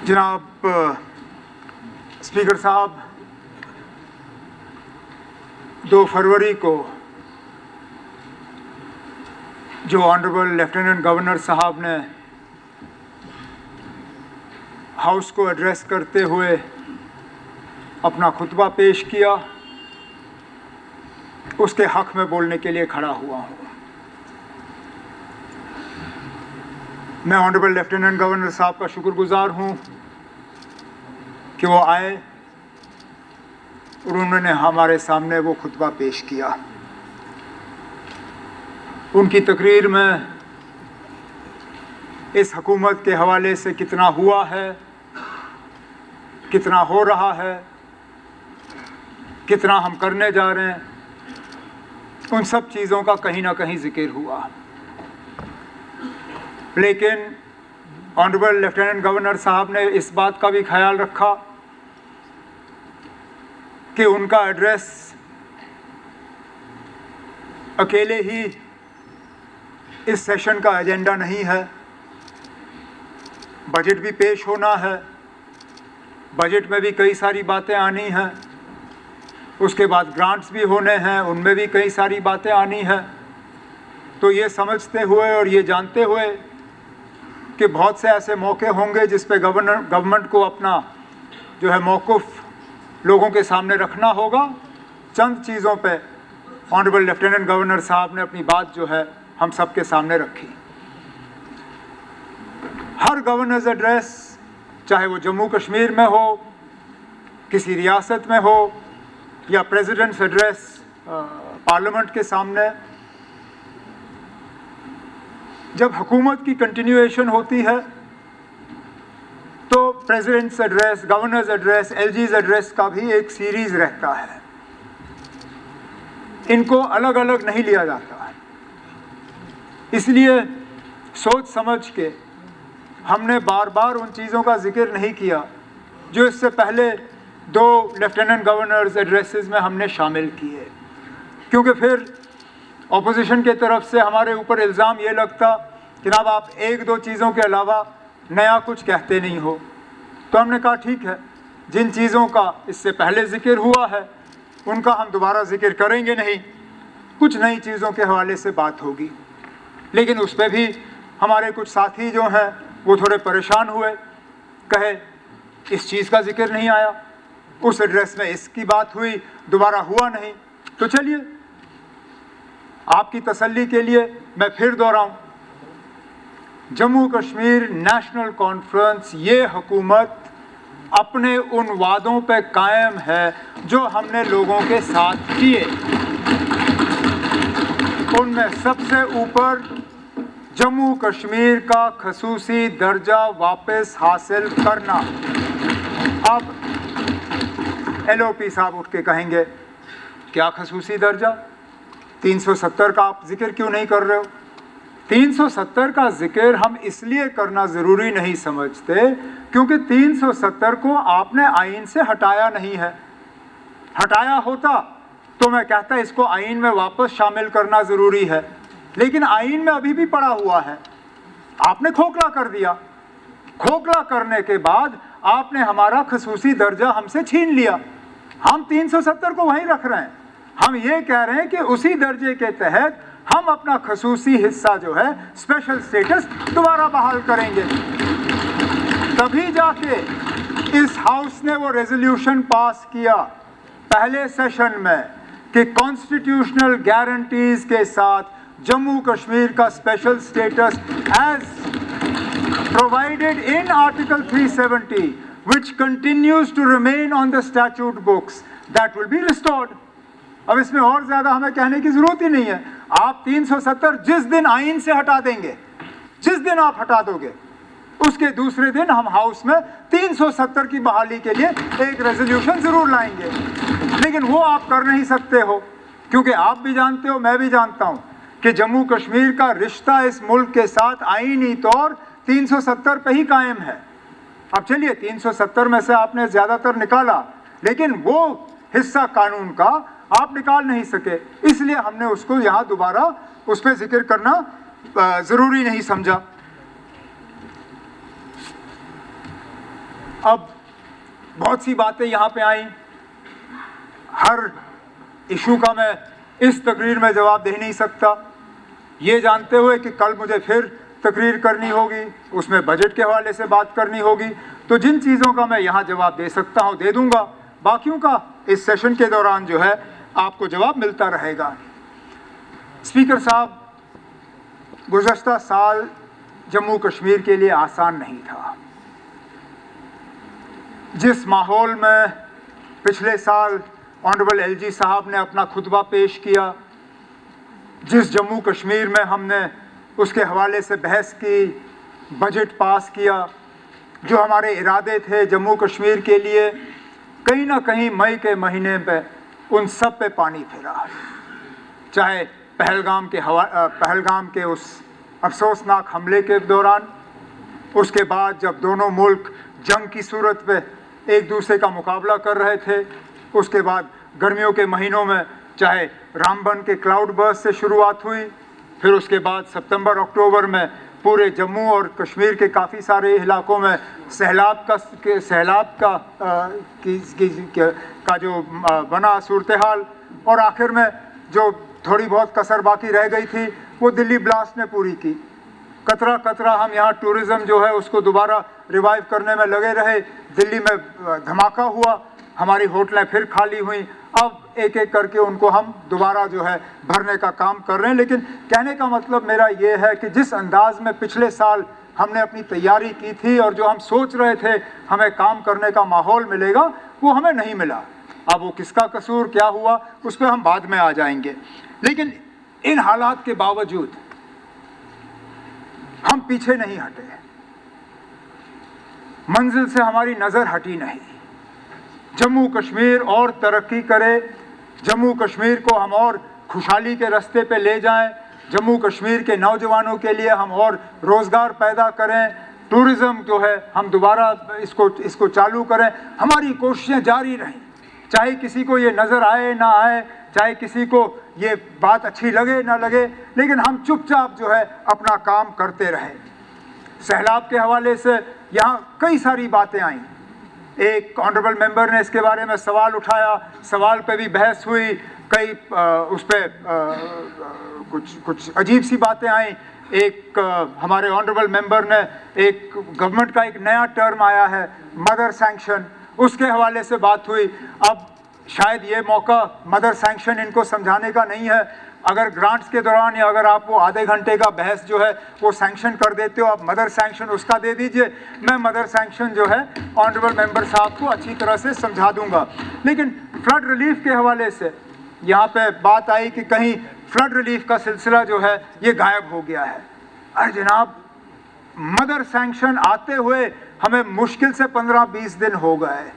जनाब स्पीकर साहब, 2 फरवरी को जो ऑनरेबल लेफ्टिनेंट गवर्नर साहब ने हाउस को एड्रेस करते हुए अपना खुतबा पेश किया, उसके हक़ में बोलने के लिए खड़ा हुआ हूँ। मैं ऑनरेबल लेफ्टिनेंट गवर्नर साहब का शुक्रगुजार हूँ कि वो आए और उन्होंने हमारे सामने वो खुतबा पेश किया। उनकी तकरीर में इस हुकूमत के हवाले से कितना हुआ है, कितना हो रहा है, कितना हम करने जा रहे हैं, उन सब चीज़ों का कहीं ना कहीं जिक्र हुआ। लेकिन ऑनरेबल लेफ्टिनेंट गवर्नर साहब ने इस बात का भी ख्याल रखा कि उनका एड्रेस अकेले ही इस सेशन का एजेंडा नहीं है। बजट भी पेश होना है, बजट में भी कई सारी बातें आनी हैं, उसके बाद ग्रांट्स भी होने हैं, उनमें भी कई सारी बातें आनी हैं। तो ये समझते हुए और ये जानते हुए कि बहुत से ऐसे मौके होंगे जिस पे गवर्नमेंट को अपना जो है मौक़िफ़ लोगों के सामने रखना होगा, चंद चीज़ों पे ऑनरेबल लेफ्टिनेंट गवर्नर साहब ने अपनी बात जो है हम सब के सामने रखी। हर गवर्नर्स एड्रेस, चाहे वो जम्मू कश्मीर में हो, किसी रियासत में हो, या प्रेसिडेंट्स एड्रेस पार्लियामेंट के सामने, जब हुकूमत की कंटिन्यूएशन होती है तो president's address, governor's address, LG's address का भी एक सीरीज़ रहता है। इनको अलग अलग नहीं लिया जाता। इसलिए सोच समझ के हमने बार बार उन चीज़ों का जिक्र नहीं किया जो इससे पहले 2 लेफ्टिनेंट गवर्नर्स एड्रेसेस में हमने शामिल किए, क्योंकि फिर ऑपोजिशन के तरफ से हमारे ऊपर इल्ज़ाम ये लगता कि जनाब आप 1-2 चीज़ों के अलावा नया कुछ कहते नहीं हो। तो हमने कहा ठीक है, जिन चीज़ों का इससे पहले ज़िक्र हुआ है उनका हम दोबारा ज़िक्र करेंगे नहीं, कुछ नई चीज़ों के हवाले से बात होगी। लेकिन उस पर भी हमारे कुछ साथी जो हैं वो थोड़े परेशान हुए, कहे इस चीज़ का ज़िक्र नहीं आया, उस एड्रेस में इसकी बात हुई, दोबारा हुआ नहीं। तो चलिए आपकी तसल्ली के लिए मैं फिर दोहराऊं, जम्मू कश्मीर नेशनल कॉन्फ्रेंस ये हुकूमत अपने उन वादों पे कायम है जो हमने लोगों के साथ किए। उनमें सबसे ऊपर जम्मू कश्मीर का खसूसी दर्जा वापस हासिल करना। अब LOP साहब उठ के कहेंगे क्या खसूसी दर्जा, 370 का आप जिक्र क्यों नहीं कर रहे हो? 370 का जिक्र हम इसलिए करना ज़रूरी नहीं समझते क्योंकि 370 को आपने आइन से हटाया नहीं है। हटाया होता तो मैं कहता इसको आइन में वापस शामिल करना ज़रूरी है, लेकिन आइन में अभी भी पड़ा हुआ है। आपने खोखला कर दिया। खोखला करने के बाद आपने हमारा खसूसी दर्जा हमसे छीन लिया। हम 370 को वहीं रख रहे हैं। हम ये कह रहे हैं कि उसी दर्जे के तहत हम अपना खसूसी हिस्सा जो है स्पेशल स्टेटस दोबारा बहाल करेंगे। तभी जाके इस हाउस ने वो रेजोल्यूशन पास किया पहले सेशन में कि कॉन्स्टिट्यूशनल गारंटीज के साथ जम्मू कश्मीर का special status as provided in article 370 which continues to remain on the statute books that will be restored। अब इसमें और ज़्यादा हमें कहने की ज़रूरत ही नहीं है। आप 370 जिस दिन आइन से हटा देंगे, जिस दिन आप हटा दोगे, उसके दूसरे दिन हम हाउस में 370 की बहाली के लिए एक रेजोल्यूशन ज़रूर लाएंगे। लेकिन वो आप कर नहीं सकते हो क्योंकि आप भी जानते हो, मैं भी जानता हूँ कि जम्मू कश्मीर का रिश्ता इस मुल्क के साथ आईनी तौर 370 पे ही कायम है। अब चलिए 370 में से आपने ज़्यादातर निकाला, लेकिन वो हिस्सा कानून का आप निकाल नहीं सके, इसलिए हमने उसको यहाँ दोबारा उस पर जिक्र करना ज़रूरी नहीं समझा। अब बहुत सी बातें यहाँ पे आई, हर इशू का मैं इस तकरीर में जवाब दे नहीं सकता, ये जानते हुए कि कल मुझे फिर तकरीर करनी होगी, उसमें बजट के हवाले से बात करनी होगी। तो जिन चीज़ों का मैं यहाँ जवाब दे सकता हूँ दे दूँगा, बाकियों का इस सेशन के दौरान जो है आपको जवाब मिलता रहेगा। स्पीकर साहब, गुज़श्ता साल जम्मू कश्मीर के लिए आसान नहीं था। जिस माहौल में पिछले साल ऑनरेबल एलजी साहब ने अपना खुतबा पेश किया, जिस जम्मू कश्मीर में हमने उसके हवाले से बहस की, बजट पास किया, जो हमारे इरादे थे जम्मू कश्मीर के लिए, कहीं ना कहीं मई के महीने पे उन सब पे पानी फिरा। चाहे पहलगाम के उस अफसोसनाक हमले के दौरान, उसके बाद जब दोनों मुल्क जंग की सूरत पे एक दूसरे का मुकाबला कर रहे थे, उसके बाद गर्मियों के महीनों में चाहे रामबन के क्लाउड बर्स्ट से शुरुआत हुई, फिर उसके बाद सितंबर अक्टूबर में पूरे जम्मू और कश्मीर के काफ़ी सारे इलाकों में सैलाब का जो बना सूरत हाल, और आखिर में जो थोड़ी बहुत कसर बाकी रह गई थी वो दिल्ली ब्लास्ट ने पूरी की। कतरा कतरा हम यहाँ टूरिज़्म जो है उसको दोबारा रिवाइव करने में लगे रहे। दिल्ली में धमाका हुआ, हमारी होटलें फिर खाली हुई, अब एक एक करके उनको हम दोबारा जो है भरने का काम कर रहे हैं। लेकिन कहने का मतलब मेरा ये है कि जिस अंदाज में पिछले साल हमने अपनी तैयारी की थी और जो हम सोच रहे थे हमें काम करने का माहौल मिलेगा, वो हमें नहीं मिला। अब वो किसका कसूर, क्या हुआ, उस पर हम बाद में आ जाएंगे। लेकिन इन हालात के बावजूद हम पीछे नहीं हटे, मंजिल से हमारी नज़र हटी नहीं। जम्मू कश्मीर और तरक्की करे, जम्मू कश्मीर को हम और खुशहाली के रास्ते पे ले जाएं, जम्मू कश्मीर के नौजवानों के लिए हम और रोज़गार पैदा करें, टूरिज़्म जो है हम दोबारा इसको चालू करें। हमारी कोशिशें जारी रहें, चाहे किसी को ये नज़र आए ना आए, चाहे किसी को ये बात अच्छी लगे ना लगे, लेकिन हम चुपचाप जो है अपना काम करते रहें। सैलाब के हवाले से यहाँ कई सारी बातें आईं, एक ऑनरेबल मेंबर ने इसके बारे में सवाल उठाया, सवाल पे भी बहस हुई, कई उस पर कुछ अजीब सी बातें आईं। एक हमारे ऑनरेबल मेंबर ने एक गवर्नमेंट का एक नया टर्म आया है मदर सैंक्शन, उसके हवाले से बात हुई। अब शायद ये मौका मदर सैंक्शन इनको समझाने का नहीं है, अगर ग्रांट्स के दौरान या अगर आप वो आधे घंटे का बहस जो है वो सैंक्शन कर देते हो, आप मदर सैंक्शन उसका दे दीजिए, मैं मदर सैंक्शन जो है ऑनरेबल मेंबर साहब को अच्छी तरह से समझा दूंगा। लेकिन फ्लड रिलीफ के हवाले से यहाँ पे बात आई कि कहीं फ्लड रिलीफ का सिलसिला जो है ये गायब हो गया है। अरे जनाब, मदर सैंक्शन आते हुए हमें मुश्किल से 15-20 दिन हो गए,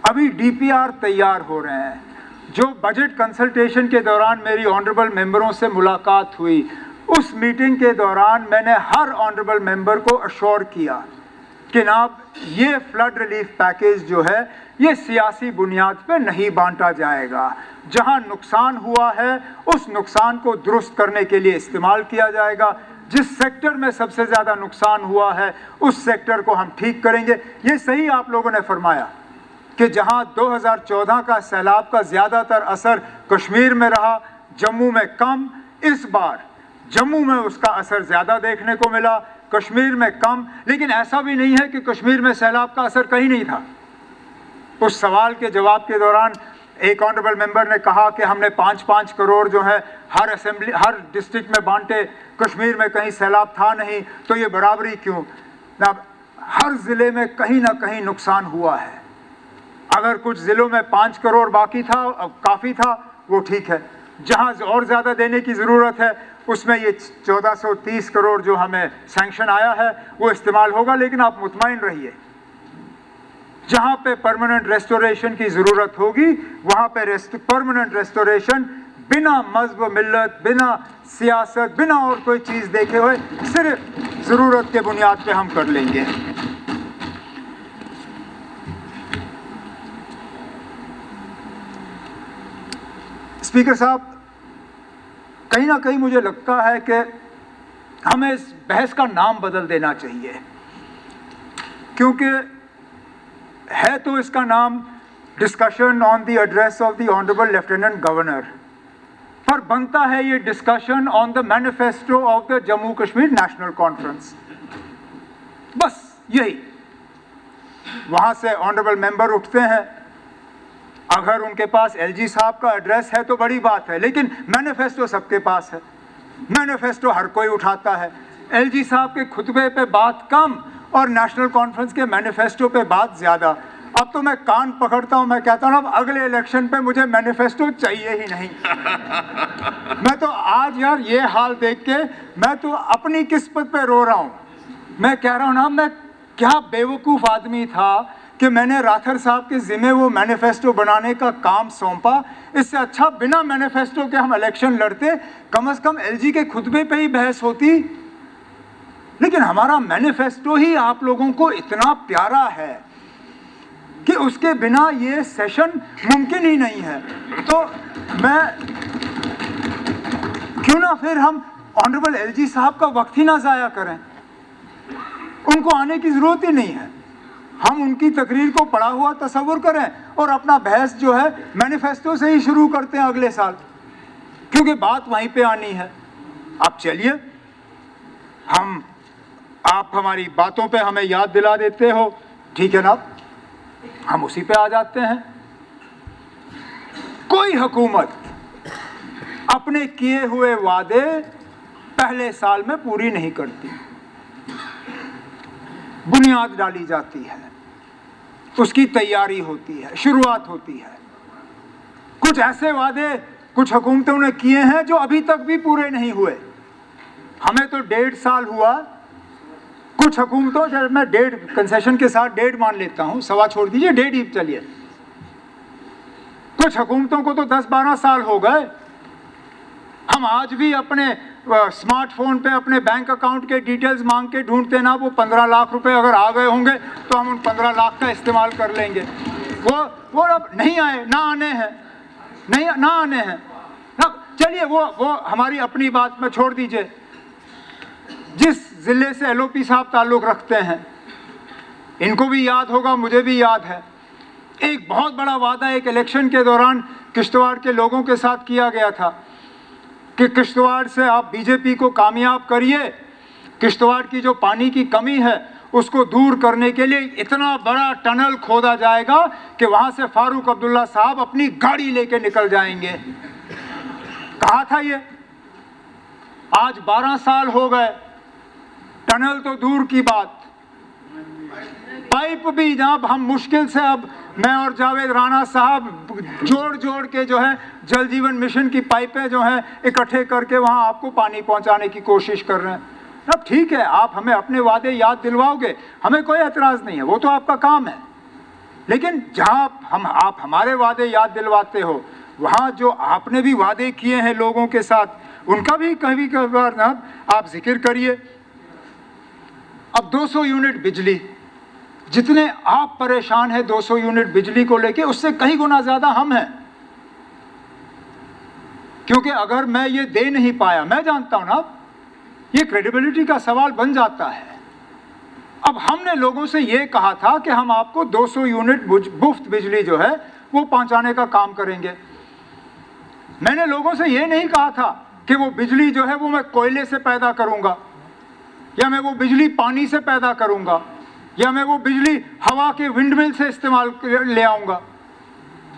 अभी डीपीआर तैयार हो रहे हैं। जो बजट कंसल्टेशन के दौरान मेरी ऑनरेबल मेंबरों से मुलाकात हुई, उस मीटिंग के दौरान मैंने हर ऑनरेबल मेंबर को अश्योर किया कि जनाब ये फ्लड रिलीफ पैकेज जो है ये सियासी बुनियाद पर नहीं बांटा जाएगा, जहां नुकसान हुआ है उस नुकसान को दुरुस्त करने के लिए इस्तेमाल किया जाएगा, जिस सेक्टर में सबसे ज़्यादा नुकसान हुआ है उस सेक्टर को हम ठीक करेंगे। ये सही आप लोगों ने फरमाया कि जहां 2014 का सैलाब का ज़्यादातर असर कश्मीर में रहा, जम्मू में कम, इस बार जम्मू में उसका असर ज़्यादा देखने को मिला, कश्मीर में कम। लेकिन ऐसा भी नहीं है कि कश्मीर में सैलाब का असर कहीं नहीं था। उस सवाल के जवाब के दौरान एक ऑनरेबल मेंबर ने कहा कि हमने 5-5 करोड़ जो है हर डिस्ट्रिक्ट में बांटे, कश्मीर में कहीं सैलाब था नहीं, तो ये बराबरी क्यों? ना, हर ज़िले में कहीं ना कहीं नुकसान हुआ है। अगर कुछ ज़िलों में 5 करोड़ बाकी था, काफ़ी था, वो ठीक है। जहाँ और ज़्यादा देने की ज़रूरत है उसमें ये 1430 करोड़ जो हमें सैंक्शन आया है वो इस्तेमाल होगा। लेकिन आप मुतमईन रहिए, जहाँ पे परमानेंट रेस्टोरेशन की ज़रूरत होगी वहाँ पे परमानेंट रेस्टोरेशन बिना मज़हब, मिल्लत, बिना सियासत, बिना और कोई चीज़ देखे हुए सिर्फ ज़रूरत के बुनियाद पे हम कर लेंगे। स्पीकर साहब, कहीं ना कहीं मुझे लगता है कि हमें इस बहस का नाम बदल देना चाहिए, क्योंकि है तो इसका नाम discussion on the address of the honourable lieutenant governor, पर बनता है ये discussion on the manifesto of the Jammu Kashmir national conference. बस यही, वहां से ऑनरेबल मेंबर उठते हैं, अगर उनके पास एलजी साहब का एड्रेस है तो बड़ी बात है, लेकिन मैनिफेस्टो सबके पास है, मैनिफेस्टो हर कोई उठाता है। एलजी साहब के खुतबे पे बात कम और नेशनल कॉन्फ्रेंस के मैनिफेस्टो पे बात ज़्यादा। अब तो मैं कान पकड़ता हूँ, मैं कहता हूँ अब अगले इलेक्शन पे मुझे मैनिफेस्टो चाहिए ही नहीं। मैं तो आज यार ये हाल देख के मैं तो अपनी किस्मत पे रो रहा हूँ। मैं कह रहा हूँ ना, मैं क्या बेवकूफ़ आदमी था कि मैंने राठौर साहब के ज़िम्मे वो मैनिफेस्टो बनाने का काम सौंपा। इससे अच्छा बिना मैनिफेस्टो के हम इलेक्शन लड़ते, कम से कम एलजी के खुतबे पे ही बहस होती। लेकिन हमारा मैनिफेस्टो ही आप लोगों को इतना प्यारा है कि उसके बिना ये सेशन मुमकिन ही नहीं है। तो मैं क्यों ना फिर हम ऑनरेबल एलजी साहब का वक्त ही ना ज़ाया करें, उनको आने की ज़रूरत ही नहीं है। हम उनकी तकरीर को पढ़ा हुआ तसव्वुर करें और अपना बहस जो है मैनिफेस्टो से ही शुरू करते हैं अगले साल, क्योंकि बात वहीं पे आनी है। अब चलिए, आप हमारी बातों पे हमें याद दिला देते हो, ठीक है ना, हम उसी पे आ जाते हैं। कोई हुकूमत अपने किए हुए वादे पहले साल में पूरी नहीं करती, बुनियाद डाली जाती है, उसकी तैयारी होती है, शुरुआत होती है। कुछ ऐसे वादे कुछ हुकूमतों ने किए हैं जो अभी तक भी पूरे नहीं हुए। हमें तो 1.5 साल हुआ, कुछ हुकूमतों, मैं 1.5 कंसेशन के साथ 1.5 मान लेता हूँ, सवा छोड़ दीजिए, 1.5 ही चलिए। कुछ हुकूमतों को तो 10-12 साल हो गए। हम आज भी अपने स्मार्टफोन पे अपने बैंक अकाउंट के डिटेल्स मांग के ढूंढते ना, वो 15 लाख रुपए अगर आ गए होंगे तो हम उन 15 लाख का इस्तेमाल कर लेंगे। वो अब नहीं आए, ना आने हैं, नहीं ना आने हैं ना। चलिए वो हमारी अपनी बात में छोड़ दीजिए। जिस ज़िले से एलओपी साहब ताल्लुक़ रखते हैं, इनको भी याद होगा, मुझे भी याद है, एक बहुत बड़ा वादा एक इलेक्शन के दौरान किश्तवाड़ के लोगों के साथ किया गया था कि किश्तवाड़ से आप बीजेपी को कामयाब करिए, किश्तवाड़ की जो पानी की कमी है उसको दूर करने के लिए इतना बड़ा टनल खोदा जाएगा कि वहाँ से फारूक अब्दुल्ला साहब अपनी गाड़ी लेके निकल जाएंगे। कहा था ये, आज 12 साल हो गए, टनल तो दूर की बात, पाइप भी जहाँ हम मुश्किल से, अब मैं और जावेद राणा साहब जोड़ के जो है जल जीवन मिशन की पाइपें जो हैं इकट्ठे करके वहाँ आपको पानी पहुँचाने की कोशिश कर रहे हैं। अब ठीक है, आप हमें अपने वादे याद दिलवाओगे, हमें कोई एतराज़ नहीं है, वो तो आपका काम है। लेकिन जहाँ आप हमारे वादे याद दिलवाते हो, वहाँ जो आपने भी वादे किए हैं लोगों के साथ, उनका भी कभी कभार ना आप जिक्र करिए। अब 200 यूनिट बिजली, जितने आप परेशान हैं 200 यूनिट बिजली को लेके, उससे कहीं गुना ज़्यादा हम हैं। क्योंकि अगर मैं ये दे नहीं पाया, मैं जानता हूं ना, ये क्रेडिबिलिटी का सवाल बन जाता है। अब हमने लोगों से ये कहा था कि हम आपको 200 यूनिट मुफ्त बिजली जो है वो पहुंचाने का काम करेंगे। मैंने लोगों से ये नहीं कहा था कि वो बिजली जो है वो मैं कोयले से पैदा करूंगा, या मैं वो बिजली पानी से पैदा करूंगा, या मैं वो बिजली हवा के विंडमिल से इस्तेमाल ले आऊंगा।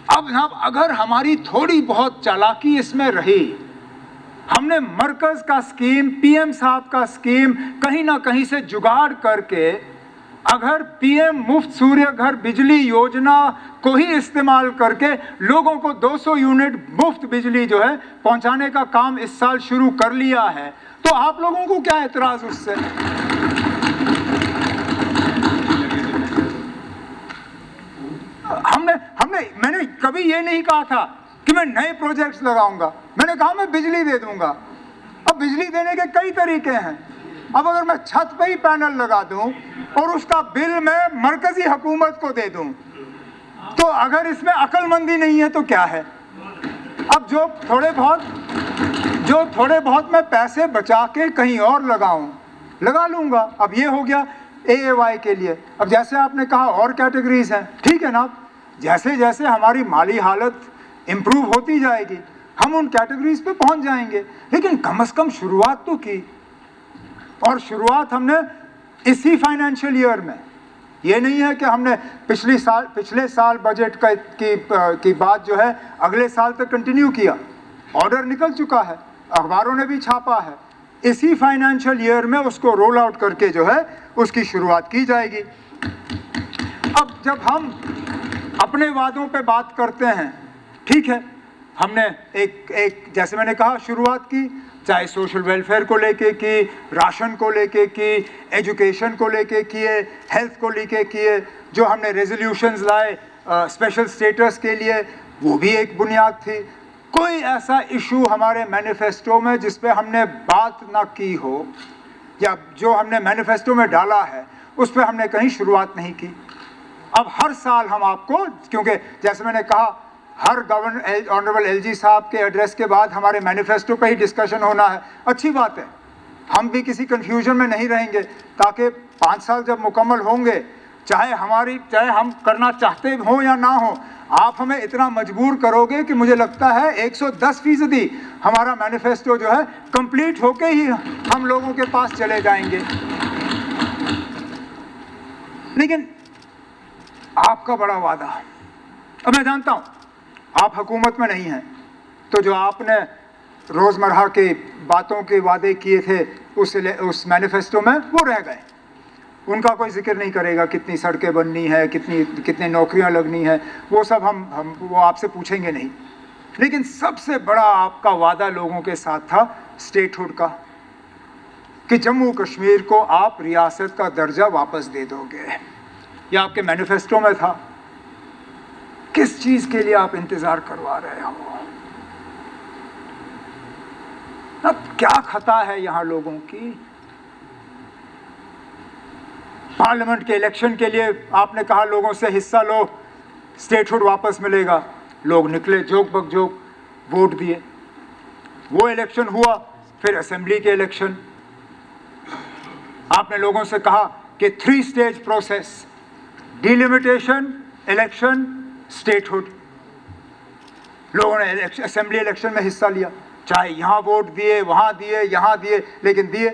अब जनाब, अगर हमारी थोड़ी बहुत चालाकी इसमें रही, हमने मरकज़ का स्कीम, पीएम साहब का स्कीम कहीं ना कहीं से जुगाड़ करके, अगर पीएम मुफ्त सूर्य घर बिजली योजना को ही इस्तेमाल करके लोगों को 200 यूनिट मुफ्त बिजली जो है पहुंचाने का काम इस साल शुरू कर लिया है, तो आप लोगों को क्या एतराज़ उससे? मैंने कभी ये नहीं कहा था कि मैं नए प्रोजेक्ट्स लगाऊंगा, मैंने कहा मैं बिजली दे दूंगा। अब बिजली देने के कई तरीके हैं। अब अगर मैं छत पे ही पैनल लगा दूं और उसका बिल मैं मरकजी हुकूमत को दे दूं, तो अगर इसमें अक्लमंदी नहीं है तो क्या है? अब जो थोड़े बहुत मैं पैसे बचा के कहीं और लगा लूंगा। अब ये हो गया। AAY के लिए। अब जैसे आपने कहा और कैटेगरीज हैं, ठीक है ना, जैसे जैसे हमारी माली हालत इम्प्रूव होती जाएगी हम उन कैटेगरीज पे पहुंच जाएंगे, लेकिन कम से कम शुरुआत तो की। और शुरुआत हमने इसी फाइनेंशियल ईयर में, ये नहीं है कि हमने पिछले साल बजट की बात जो है अगले साल तक कंटिन्यू किया। ऑर्डर निकल चुका है, अखबारों ने भी छापा है, इसी फाइनेंशियल ईयर में उसको रोल आउट करके जो है उसकी शुरुआत की जाएगी। अब जब हम अपने वादों पे बात करते हैं, ठीक है, हमने एक जैसे मैंने कहा शुरुआत की, चाहे सोशल वेलफेयर को लेके की, राशन को लेके की, एजुकेशन को लेके किए, हेल्थ को लेके किए, जो हमने रेजोल्यूशंस लाए स्पेशल स्टेटस के लिए, वो भी एक बुनियाद थी। कोई ऐसा इशू हमारे मैनिफेस्टो में जिस पे हमने बात ना की हो, या जो हमने मैनिफेस्टो में डाला है उस पे हमने कहीं शुरुआत नहीं की। अब हर साल हम आपको, क्योंकि जैसे मैंने कहा हर गवर्नर ऑनरेबल LG साहब के एड्रेस के बाद हमारे मैनिफेस्टो पे ही डिस्कशन होना है, अच्छी बात है, हम भी किसी कंफ्यूजन में नहीं रहेंगे, ताकि 5 साल जब मुकम्मल होंगे, चाहे हम करना चाहते हो या ना हो, आप हमें इतना मजबूर करोगे कि मुझे लगता है 110% हमारा मैनिफेस्टो जो है कंप्लीट होके ही हम लोगों के पास चले जाएंगे। लेकिन आपका बड़ा वादा, अब मैं जानता हूं आप हुकूमत में नहीं हैं, तो जो आपने रोज़मर्रा के बातों के वादे किए थे उस मैनिफेस्टो में वो रह गए, उनका कोई जिक्र नहीं करेगा। कितनी सड़कें बननी है, कितनी नौकरियां लगनी है, वो सब हम वो आपसे पूछेंगे नहीं। लेकिन सबसे बड़ा आपका वादा लोगों के साथ था स्टेटहुड का, कि जम्मू कश्मीर को आप रियासत का दर्जा वापस दे दोगे। यह आपके मैनिफेस्टो में था। किस चीज के लिए आप इंतजार करवा रहे हो? अब क्या खता है यहां लोगों की? पार्लियामेंट के इलेक्शन के लिए आपने कहा लोगों से हिस्सा लो, स्टेटहुड वापस मिलेगा, लोग निकले जोक बकजोक, वोट दिए, वो इलेक्शन हुआ, फिर असेंबली के इलेक्शन। आपने लोगों से कहा कि 3 stage process, delimitation, election, statehood. लोगों ने असेंबली इलेक्शन में हिस्सा लिया, चाहे यहां वोट दिए, वहां दिए, यहां दिए, लेकिन दिए।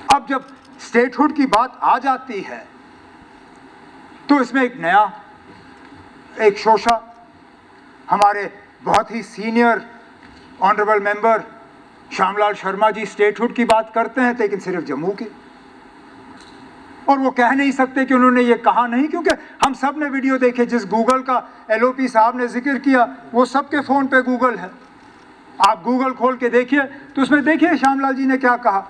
अब जब स्टेटहुड की बात आ जाती है तो इसमें एक शोशा, हमारे बहुत ही senior honourable member Shyamlal Sharma ji statehood की बात करते हैं, लेकिन सिर्फ जम्मू की। और वो कह नहीं सकते कि उन्होंने ये कहा नहीं, क्योंकि हम सब ने वीडियो देखे, जिस गूगल का LOP साहब ने जिक्र किया वो सबके फ़ोन पे गूगल है। आप गूगल खोल के देखिए तो उसमें देखिए श्यामलाल जी ने क्या कहा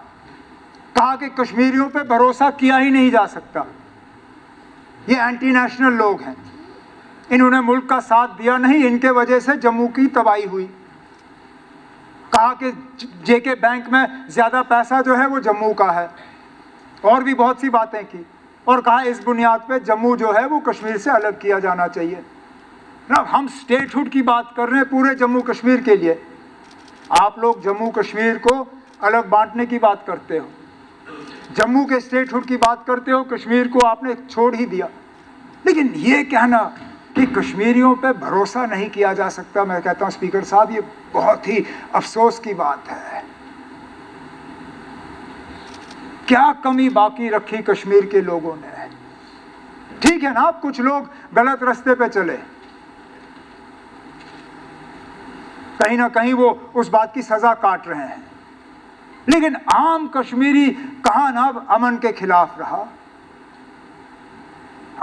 कि कश्मीरियों पे भरोसा किया ही नहीं जा सकता, ये एंटी नेशनल लोग हैं, इन्होंने मुल्क का साथ दिया नहीं, इनके वजह से जम्मू की तबाही हुई। कहा कि JK बैंक में ज़्यादा पैसा जो है वो जम्मू का है, और भी बहुत सी बातें की, और कहा इस बुनियाद पे जम्मू जो है वो कश्मीर से अलग किया जाना चाहिए। ना, हम स्टेटहुड की बात कर रहे हैं पूरे जम्मू कश्मीर के लिए, आप लोग जम्मू कश्मीर को अलग बांटने की बात करते हो, जम्मू के स्टेटहुड की बात करते हो, कश्मीर को आपने छोड़ ही दिया। लेकिन ये कहना कि कश्मीरियों पे भरोसा नहीं किया जा सकता, मैं कहता हूँ स्पीकर साहब ये बहुत ही अफसोस की बात है। क्या कमी बाकी रखी कश्मीर के लोगों ने? ठीक है ना, अब कुछ लोग गलत रास्ते पे चले, कहीं ना कहीं वो उस बात की सजा काट रहे हैं, लेकिन आम कश्मीरी कहां ना अमन के खिलाफ रहा,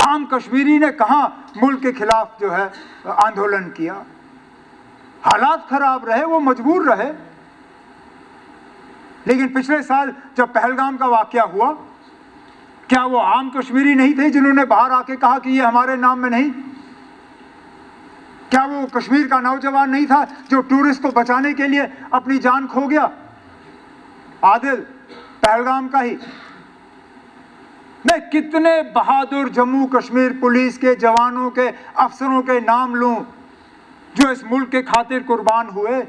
आम कश्मीरी ने कहां मुल्क के खिलाफ जो है आंदोलन किया। हालात खराब रहे, वो मजबूर रहे। लेकिन पिछले साल जब पहलगाम का वाकया हुआ, क्या वो आम कश्मीरी नहीं थे जिन्होंने बाहर आके कहा कि ये हमारे नाम में नहीं? क्या वो कश्मीर का नौजवान नहीं था जो टूरिस्ट को बचाने के लिए अपनी जान खो गया? आदिल पहलगाम का ही। मैं कितने बहादुर जम्मू कश्मीर पुलिस के जवानों के, अफसरों के नाम लूं जो इस मुल्क के खातिर कुर्बान हुए।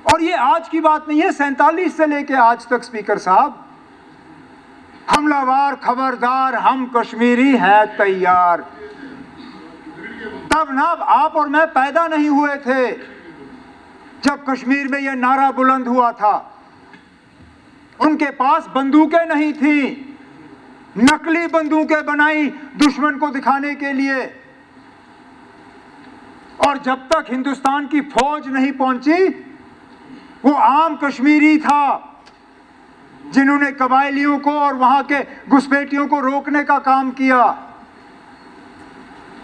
और ये आज की बात नहीं है, 47 से लेके आज तक स्पीकर साहब, हमलावर खबरदार, हम कश्मीरी हैं तैयार। तब ना आप और मैं पैदा नहीं हुए थे जब कश्मीर में यह नारा बुलंद हुआ था। उनके पास बंदूकें नहीं थी, नकली बंदूकें बनाई दुश्मन को दिखाने के लिए। और जब तक हिंदुस्तान की फौज नहीं पहुंची, वो आम कश्मीरी था जिन्होंने कबायलियों को और वहां के घुसपैठियों को रोकने का काम किया।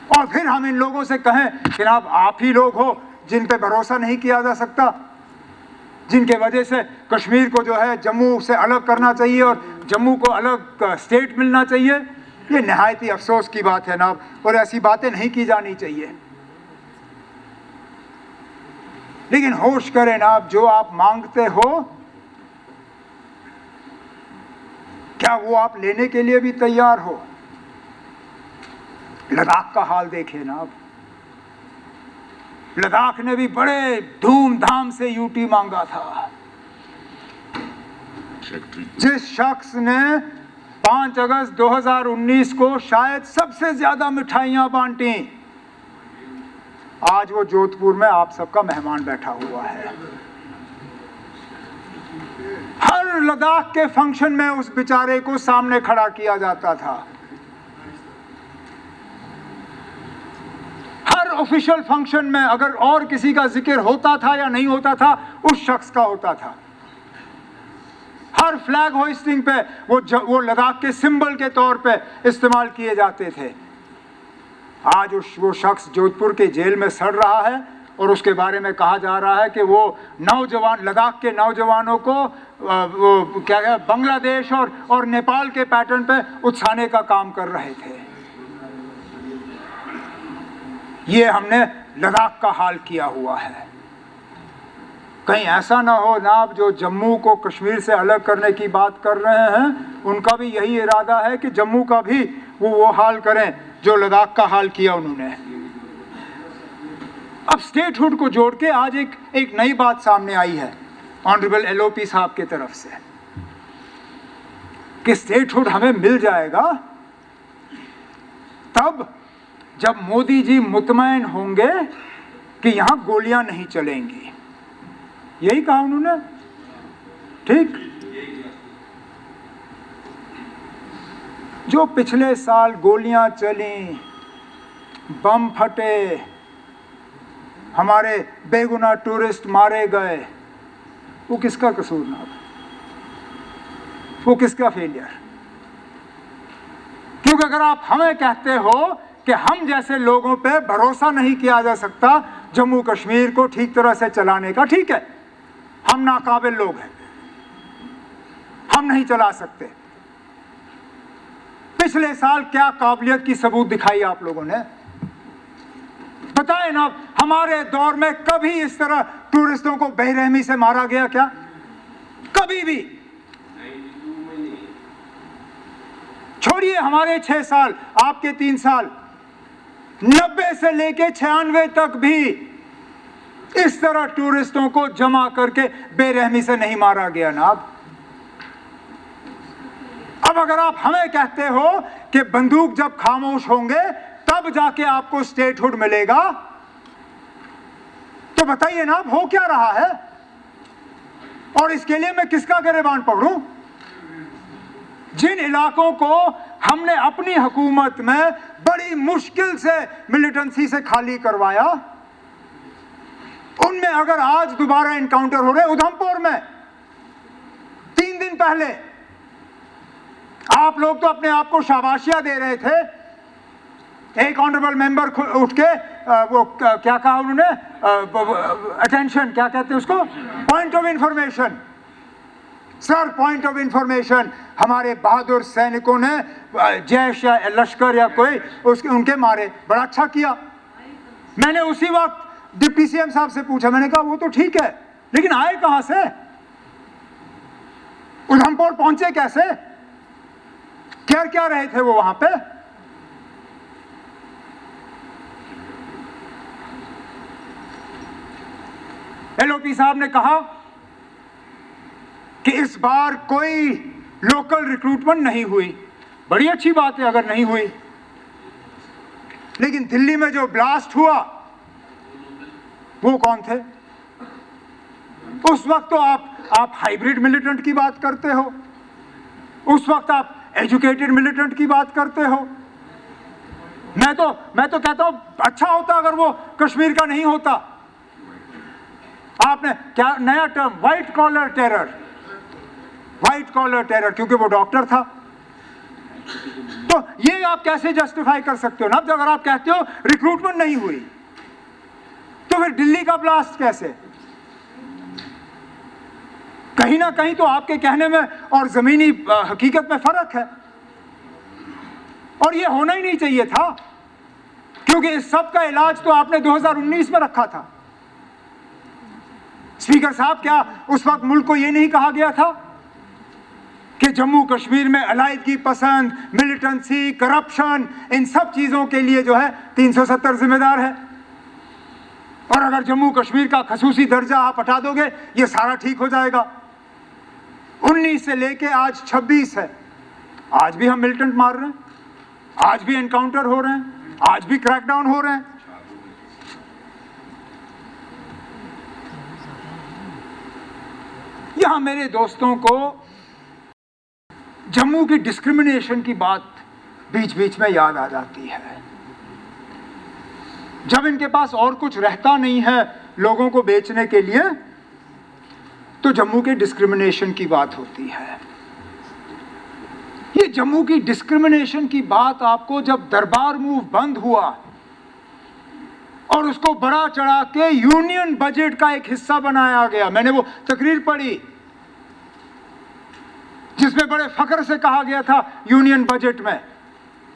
और फिर हम इन लोगों से कहें कि आप ही लोग हो जिन पे भरोसा नहीं किया जा सकता, जिनके वजह से कश्मीर को जो है जम्मू से अलग करना चाहिए और जम्मू को अलग स्टेट मिलना चाहिए। ये नहायत ही अफसोस की बात है ना, और ऐसी बातें नहीं की जानी चाहिए। लेकिन होश करें ना, जो आप मांगते हो क्या वो आप लेने के लिए भी तैयार हो? लद्दाख का हाल देखिए ना आप, लद्दाख ने भी बड़े धूमधाम से यूटी मांगा था। जिस शख्स ने 5 अगस्त 2019 को शायद सबसे ज्यादा मिठाइयां बांटी, आज वो जोधपुर में आप सबका मेहमान बैठा हुआ है। हर लद्दाख के फंक्शन में उस बेचारे को सामने खड़ा किया जाता था। हर ऑफिशियल फंक्शन में अगर और किसी का जिक्र होता था या नहीं होता था, उस शख्स का होता था। हर फ्लैग होइस्टिंग पे वो लद्दाख के सिंबल के तौर पे इस्तेमाल किए जाते थे। आज वो शख्स जोधपुर के जेल में सड़ रहा है और उसके बारे में कहा जा रहा है कि वो नौजवान, लद्दाख के नौजवानों को वो क्या है, बांग्लादेश और नेपाल के पैटर्न पे उकसाने का काम कर रहे थे। ये हमने लद्दाख का हाल किया हुआ है। कहीं ऐसा ना हो ना, आप जो जम्मू को कश्मीर से अलग करने की बात कर रहे हैं, उनका भी यही इरादा है कि जम्मू का भी वो हाल करें जो लद्दाख का हाल किया उन्होंने। अब स्टेटहुड को जोड़ के आज एक नई बात सामने आई है ऑनरेबल LOP साहब की तरफ से कि स्टेटहुड हमें मिल जाएगा तब जब मोदी जी मुतमईन होंगे कि यहां गोलियां नहीं चलेंगी। यही कहा उन्होंने, ठीक? जो पिछले साल गोलियां चली, बम फटे, हमारे बेगुनाह टूरिस्ट मारे गए, वो किसका कसूर ना? वो किसका फेलियर? क्योंकि अगर आप हमें कहते हो कि हम जैसे लोगों पे भरोसा नहीं किया जा सकता जम्मू कश्मीर को ठीक तरह से चलाने का, ठीक है, हम नाकाबिल लोग हैं, हम नहीं चला सकते। पिछले साल क्या काबिलियत की सबूत दिखाई आप लोगों ने? बताएं ना, हमारे दौर में कभी इस तरह टूरिस्टों को बेरहमी से मारा गया क्या? कभी भी? छोड़िए हमारे 6 साल, आपके 3 साल, 90 से लेके 96 तक भी इस तरह टूरिस्टों को जमा करके बेरहमी से नहीं मारा गया ना। अब अगर आप हमें कहते हो कि बंदूक जब खामोश होंगे तब जाके आपको स्टेटहुड मिलेगा, तो बताइए ना हो क्या रहा है? और इसके लिए मैं किसका गिरबान पकड़ूं? जिन इलाकों को हमने अपनी हुकूमत में बड़ी मुश्किल से मिलिटेंसी से खाली करवाया, उनमें अगर आज दोबारा इनकाउंटर हो रहे, उधमपुर में 3 दिन पहले आप लोग तो अपने आप को शाबाशियां दे रहे थे। एक ऑनरेबल मेंबर उठ के वो क्या कहा उन्होंने, अटेंशन क्या कहते हैं उसको, point of information. Sir, point of information, हमारे बहादुर सैनिकों ने जैश या लश्कर या कोई उनके मारे, बड़ा अच्छा किया। मैंने उसी वक्त डिप्टी CM साहब से पूछा, मैंने कहा वो तो ठीक है, लेकिन आए कहां से? उधमपुर पहुंचे कैसे? क्या रहे थे वो वहां पे? एलओपी साहब ने कहा कि इस बार कोई लोकल रिक्रूटमेंट नहीं हुई। बड़ी अच्छी बात है अगर नहीं हुई, लेकिन दिल्ली में जो ब्लास्ट हुआ वो कौन थे? उस वक्त तो आप हाइब्रिड मिलिटेंट की बात करते हो, उस वक्त आप एजुकेटेड मिलिटेंट की बात करते हो। मैं तो कहता हूं अच्छा होता अगर वो कश्मीर का नहीं होता। आपने क्या नया term white collar terror, white collar terror, क्योंकि वो डॉक्टर था। तो ये आप कैसे जस्टिफाई कर सकते हो ना? अगर आप कहते हो रिक्रूटमेंट नहीं हुई तो फिर दिल्ली का ब्लास्ट कैसे? कहीं ना कहीं तो आपके कहने में और जमीनी हकीकत में फर्क है, और ये होना ही नहीं चाहिए था, क्योंकि इस सब का इलाज तो आपने 2019 में रखा था। स्पीकर साहब, क्या उस वक्त मुल्क को यह नहीं कहा गया था कि जम्मू कश्मीर में अलायदगी पसंद, मिलिटेंसी, करप्शन, इन सब चीजों के लिए जो है 370 जिम्मेदार है, और अगर जम्मू कश्मीर का खसूसी दर्जा आप हटा दोगे ये सारा ठीक हो जाएगा। 19 से लेके आज 26 है, आज भी हम मिलिटेंट मार रहे हैं, आज भी एनकाउंटर हो रहे हैं, आज भी क्रैकडाउन हो रहे हैं। यहां मेरे दोस्तों को जम्मू की डिस्क्रिमिनेशन की बात बीच बीच में याद आ जाती है। जब इनके पास और कुछ रहता नहीं है लोगों को बेचने के लिए, तो जम्मू के डिस्क्रिमिनेशन की बात होती है। ये जम्मू की डिस्क्रिमिनेशन की बात आपको जब दरबार मूव बंद हुआ और उसको बड़ा चढ़ा के यूनियन बजट का एक हिस्सा बनाया गया, मैंने वो तकरीर पढ़ी जिसमें बड़े फख्र से कहा गया था यूनियन बजट में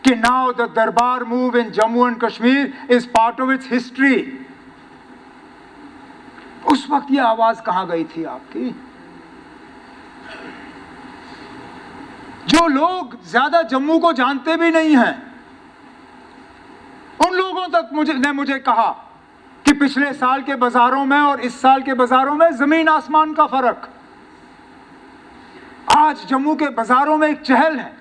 कि नाउ द दरबार move in Jammu and Kashmir is part of its history. उस वक्त ये आवाज कहां गई थी आपकी? जो लोग ज्यादा जम्मू को जानते भी नहीं हैं, उन लोगों तक मुझे कहा कि पिछले साल के बाजारों में और इस साल के बाजारों में जमीन आसमान का फर्क। आज जम्मू के बाजारों में एक चहल है,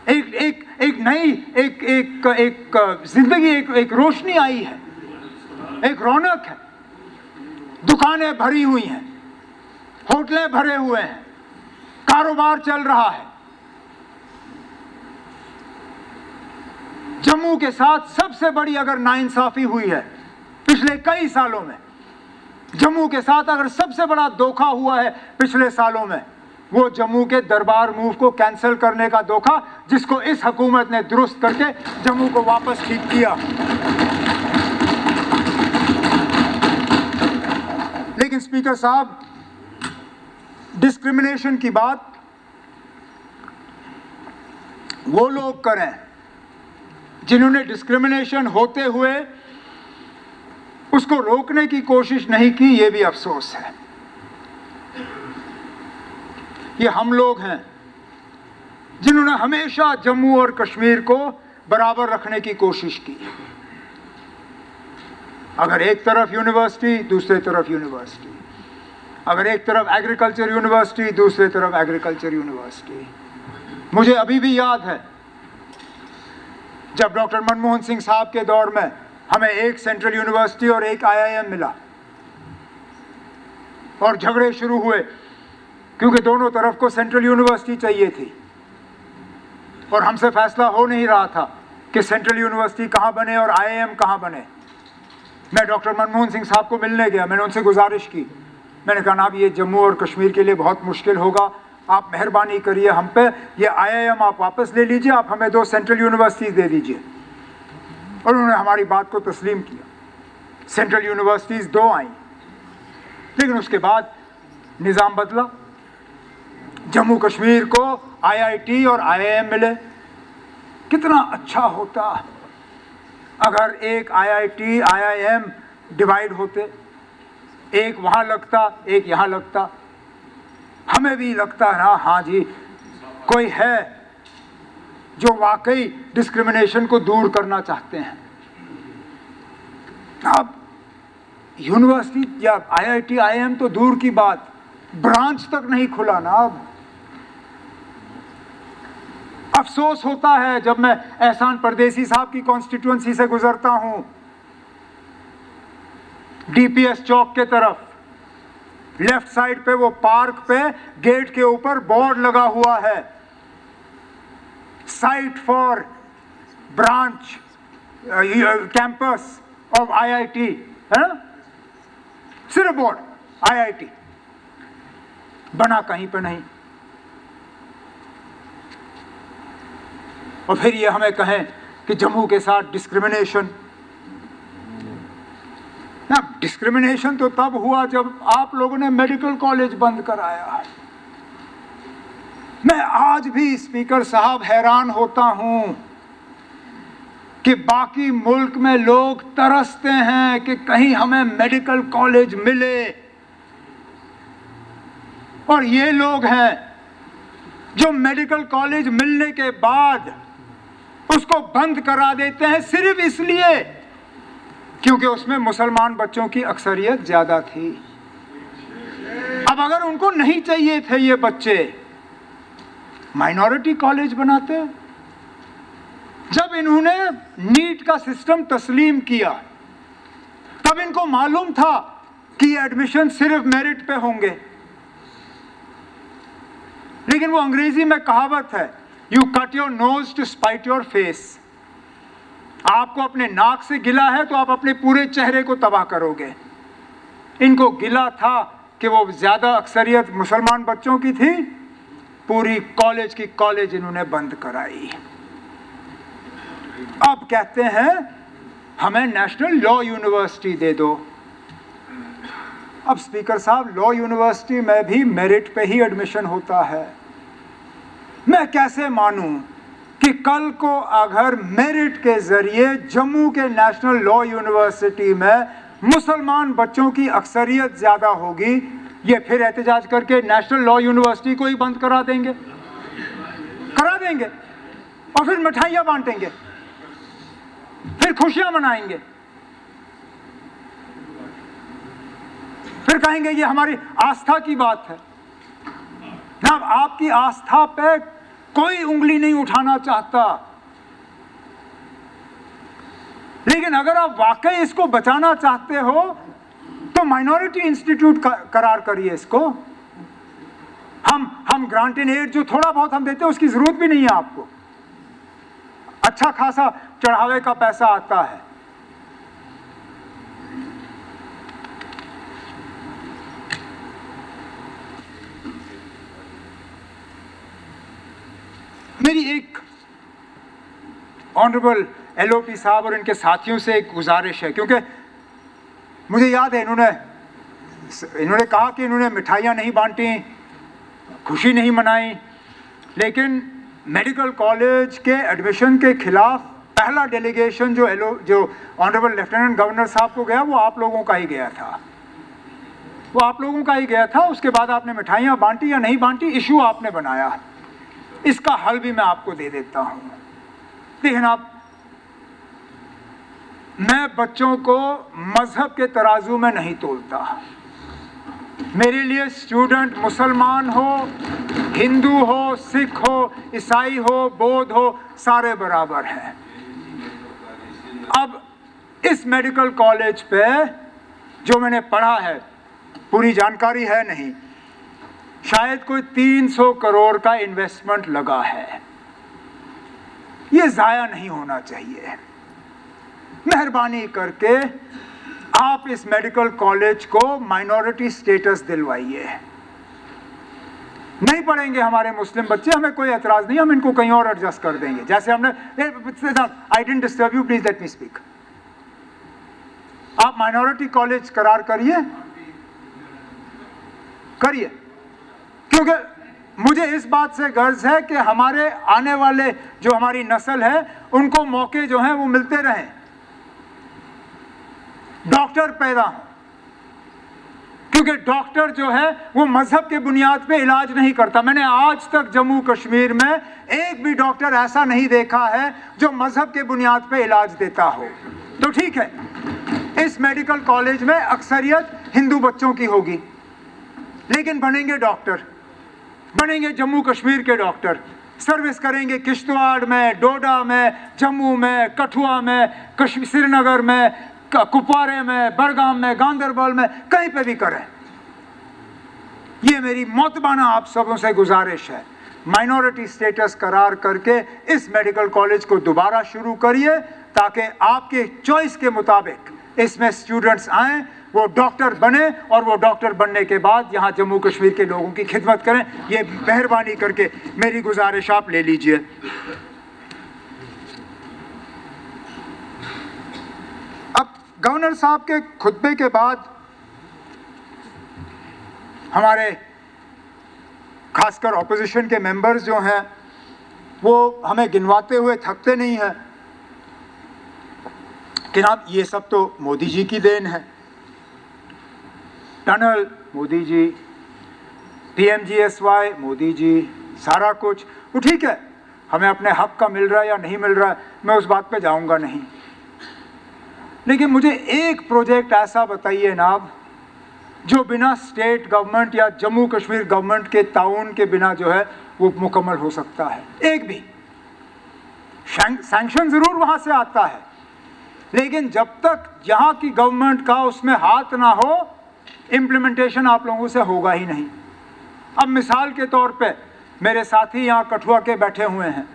एक नई एक जिंदगी, एक रोशनी आई है, एक रौनक है। दुकानें भरी हुई हैं, होटलें भरे हुए हैं, कारोबार चल रहा है। जम्मू के साथ सबसे बड़ी अगर नाइंसाफी हुई है पिछले कई सालों में, जम्मू के साथ अगर सबसे बड़ा धोखा हुआ है पिछले सालों में, वो जम्मू के दरबार मूव को कैंसिल करने का धोखा, जिसको इस हुकूमत ने दुरुस्त करके जम्मू को वापस ठीक किया। लेकिन स्पीकर साहब, डिस्क्रिमिनेशन की बात वो लोग करें जिन्होंने डिस्क्रिमिनेशन होते हुए उसको रोकने की कोशिश नहीं की, ये भी अफसोस है। ये हम लोग हैं जिन्होंने हमेशा जम्मू और कश्मीर को बराबर रखने की कोशिश की। अगर एक तरफ यूनिवर्सिटी, दूसरी तरफ यूनिवर्सिटी, अगर एक तरफ एग्रीकल्चर यूनिवर्सिटी, दूसरी तरफ एग्रीकल्चर यूनिवर्सिटी। मुझे अभी भी याद है जब डॉक्टर मनमोहन सिंह साहब के दौर में हमें एक सेंट्रल यूनिवर्सिटी और एक आईआईएम मिला, और झगड़े शुरू हुए क्योंकि दोनों तरफ को सेंट्रल यूनिवर्सिटी चाहिए थी, और हमसे फैसला हो नहीं रहा था कि सेंट्रल यूनिवर्सिटी कहाँ बने और आईआईएम कहाँ बने। मैं डॉक्टर मनमोहन सिंह साहब को मिलने गया, मैंने उनसे गुजारिश की, मैंने कहा ना, ये जम्मू और कश्मीर के लिए बहुत मुश्किल होगा, आप मेहरबानी करिए हम पे, ये आईआईएम आप वापस ले लीजिए, आप हमें 2 सेंट्रल यूनिवर्सिटीज़ दे दीजिए। और उन्होंने हमारी बात को तस्लीम किया। सेंट्रल यूनिवर्सिटीज़ 2 आई, लेकिन उसके बाद निज़ाम बदला, जम्मू कश्मीर को आईआईटी और आईआईएम मिले। कितना अच्छा होता अगर एक आईआईटी आईआईएम डिवाइड होते, एक वहाँ लगता, एक यहाँ लगता। हमें भी लगता है ना, हाँ जी, कोई है जो वाकई डिस्क्रिमिनेशन को दूर करना चाहते हैं। अब यूनिवर्सिटी या IIT IIM तो दूर की बात, ब्रांच तक नहीं खुला ना। अब अफसोस होता है जब मैं एहसान परदेसी साहब की कॉन्स्टिट्यूएंसी से गुजरता हूं, DPS चौक के तरफ लेफ्ट साइड पे वो पार्क पे गेट के ऊपर बोर्ड लगा हुआ है, site for branch campus of IIT, है ना, सिर्फ बोर्ड IIT, बना कहीं पे नहीं। और फिर ये हमें कहें कि जम्मू के साथ डिस्क्रिमिनेशन। ना, डिस्क्रिमिनेशन तो तब हुआ जब आप लोगों ने मेडिकल कॉलेज बंद कराया। मैं आज भी स्पीकर साहब हैरान होता हूं कि बाकी मुल्क में लोग तरसते हैं कि कहीं हमें मेडिकल कॉलेज मिले, और ये लोग हैं जो मेडिकल कॉलेज मिलने के बाद उसको बंद करा देते हैं सिर्फ इसलिए क्योंकि उसमें मुसलमान बच्चों की अक्सरियत ज्यादा थी। अब अगर उनको नहीं चाहिए थे ये बच्चे, माइनॉरिटी कॉलेज बनाते। जब इन्होंने नीट का सिस्टम तस्लीम किया तब इनको मालूम था कि ये एडमिशन सिर्फ मेरिट पे होंगे, लेकिन वो अंग्रेजी में कहावत है, you cut your nose to spite your face. आपको अपने नाक से गिला है तो आप अपने पूरे चेहरे को तबाह करोगे। इनको गिला था कि वो ज्यादा अक्सरियत मुसलमान बच्चों की थी, पूरी कॉलेज की कॉलेज इन्होंने बंद कराई। अब कहते हैं हमें नेशनल लॉ यूनिवर्सिटी दे दो। अब स्पीकर साहब, लॉ यूनिवर्सिटी में भी मेरिट पे ही एडमिशन होता है। मैं कैसे मानूं कि कल को अगर मेरिट के जरिए जम्मू के नेशनल लॉ यूनिवर्सिटी में मुसलमान बच्चों की अक्सरियत ज्यादा होगी, ये फिर एहतजाज करके नेशनल लॉ यूनिवर्सिटी को ही बंद करा देंगे और फिर मिठाइयां बांटेंगे, फिर खुशियां मनाएंगे, फिर कहेंगे ये हमारी आस्था की बात है। ना, आपकी आस्था पे कोई उंगली नहीं उठाना चाहता, लेकिन अगर आप वाकई इसको बचाना चाहते हो तो माइनॉरिटी इंस्टीट्यूट करार करिए इसको। हम ग्रांट इन एड जो थोड़ा बहुत हम देते हैं उसकी जरूरत भी नहीं है आपको, अच्छा खासा चढ़ावे का पैसा आता है। मेरी एक ऑनरेबल LOP साहब और इनके साथियों से एक गुजारिश है, क्योंकि मुझे याद है इन्होंने कहा कि इन्होंने मिठाइयाँ नहीं बांटी, खुशी नहीं मनाई, लेकिन मेडिकल कॉलेज के एडमिशन के खिलाफ पहला डेलीगेशन जो ऑनरेबल लेफ्टिनेंट गवर्नर साहब को गया वो आप लोगों का ही गया था। उसके बाद आपने मिठाइयाँ बांटी या नहीं बांटी, इशू आपने बनाया, इसका हल भी मैं आपको दे देता हूँ। लेकिन मैं बच्चों को मजहब के तराजू में नहीं तोलता। मेरे लिए स्टूडेंट मुसलमान हो, हिंदू हो, सिख हो, ईसाई हो, बौद्ध हो, सारे बराबर हैं। अब इस मेडिकल कॉलेज पे जो मैंने पढ़ा है, पूरी जानकारी है नहीं, शायद कोई 300 करोड़ का इन्वेस्टमेंट लगा है। ये जाया नहीं होना चाहिए। मेहरबानी करके आप इस मेडिकल कॉलेज को माइनॉरिटी स्टेटस दिलवाइए। नहीं पढ़ेंगे हमारे मुस्लिम बच्चे, हमें कोई एतराज नहीं, हम इनको कहीं और एडजस्ट कर देंगे, जैसे हमने I didn't disturb you, please let me speak. आप माइनॉरिटी कॉलेज करार करिए, क्योंकि मुझे इस बात से गर्ज है कि हमारे आने वाले जो हमारी नस्ल है उनको मौके जो हैं वो मिलते रहें, डॉक्टर पैदा हों, क्योंकि डॉक्टर जो है वो मजहब के बुनियाद पे इलाज नहीं करता। मैंने आज तक जम्मू कश्मीर में एक भी डॉक्टर ऐसा नहीं देखा है जो मजहब के बुनियाद पे इलाज देता हो। तो ठीक है, इस मेडिकल कॉलेज में अक्सरियत हिंदू बच्चों की होगी, लेकिन बनेंगे डॉक्टर, बनेंगे जम्मू कश्मीर के डॉक्टर, सर्विस करेंगे किश्तवाड़ में, डोडा में, जम्मू में, कठुआ में, श्रीनगर में, कुपवारे में, बड़गाम में, गांदरबल में, कहीं पे भी करें। ये मेरी मोतबाना आप सबों से गुजारिश है, माइनॉरिटी स्टेटस करार करके इस मेडिकल कॉलेज को दोबारा शुरू करिए, ताकि आपके चॉइस के मुताबिक इसमें स्टूडेंट्स आएँ, वो डॉक्टर बने और वो डॉक्टर बनने के बाद यहाँ जम्मू कश्मीर के लोगों की खिदमत करें। ये मेहरबानी करके मेरी गुजारिश आप ले लीजिए। अब गवर्नर साहब के खुतबे के बाद हमारे खासकर ऑपोजिशन के मेंबर्स जो हैं वो हमें गिनवाते हुए थकते नहीं हैं कि जनाब ये सब तो मोदी जी की देन है, टनल मोदी जी, PMGSY मोदी जी, सारा कुछ वो ठीक है, हमें अपने हक का मिल रहा है या नहीं मिल रहा है, मैं उस बात पे जाऊंगा नहीं। लेकिन मुझे एक प्रोजेक्ट ऐसा बताइए जनाब जो बिना स्टेट गवर्नमेंट या जम्मू कश्मीर गवर्नमेंट के ताउन के बिना जो है वो मुकम्मल हो सकता है। एक भी सैंक्शन ज़रूर वहाँ से आता है, लेकिन जब तक यहाँ की गवर्नमेंट का उसमें हाथ ना हो, इम्प्लीमेंटेशन आप लोगों से होगा ही नहीं। अब मिसाल के तौर पे मेरे साथी यहाँ कठुआ के बैठे हुए हैं,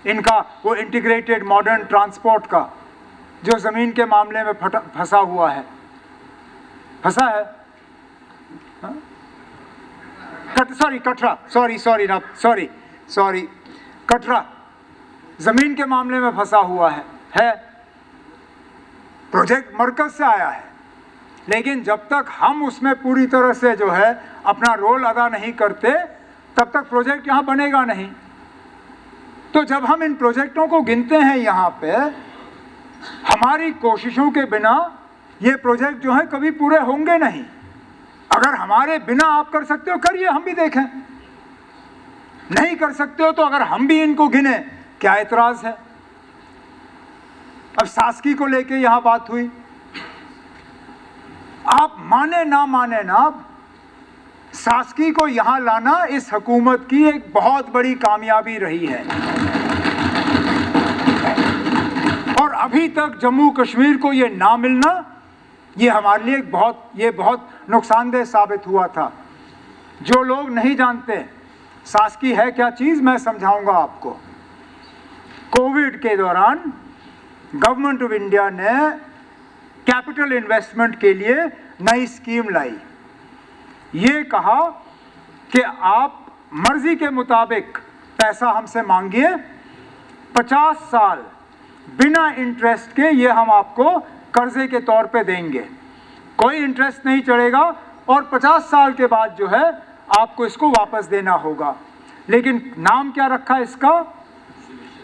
इनका वो इंटीग्रेटेड मॉडर्न ट्रांसपोर्ट का जो ज़मीन के मामले में फंसा हुआ है, फंसा है, कटरा ज़मीन के मामले में फंसा हुआ है। प्रोजेक्ट मरकज से आया है, लेकिन जब तक हम उसमें पूरी तरह से जो है अपना रोल अदा नहीं करते तब तक प्रोजेक्ट यहाँ बनेगा नहीं। तो जब हम इन प्रोजेक्टों को गिनते हैं यहाँ पे, हमारी कोशिशों के बिना ये प्रोजेक्ट जो है कभी पूरे होंगे नहीं। अगर हमारे बिना आप कर सकते हो करिए, हम भी देखें, नहीं कर सकते हो तो अगर हम भी इनको गिने, क्या एतराज़ है। अब शासकी को लेके यहाँ बात हुई, आप माने ना माने ना, शासकी को यहाँ लाना इस हुकूमत की एक बहुत बड़ी कामयाबी रही है, और अभी तक जम्मू कश्मीर को ये ना मिलना ये हमारे लिए बहुत नुकसानदेह साबित हुआ था। जो लोग नहीं जानते शासकी है क्या चीज़, मैं समझाऊंगा आपको। कोविड के दौरान गवर्नमेंट ऑफ इंडिया ने कैपिटल इन्वेस्टमेंट के लिए नई स्कीम लाई। ये कहा कि आप मर्जी के मुताबिक पैसा हमसे मांगिए, 50 साल बिना इंटरेस्ट के ये हम आपको कर्जे के तौर पे देंगे, कोई इंटरेस्ट नहीं चढ़ेगा, और 50 साल के बाद जो है आपको इसको वापस देना होगा। लेकिन नाम क्या रखा इसका?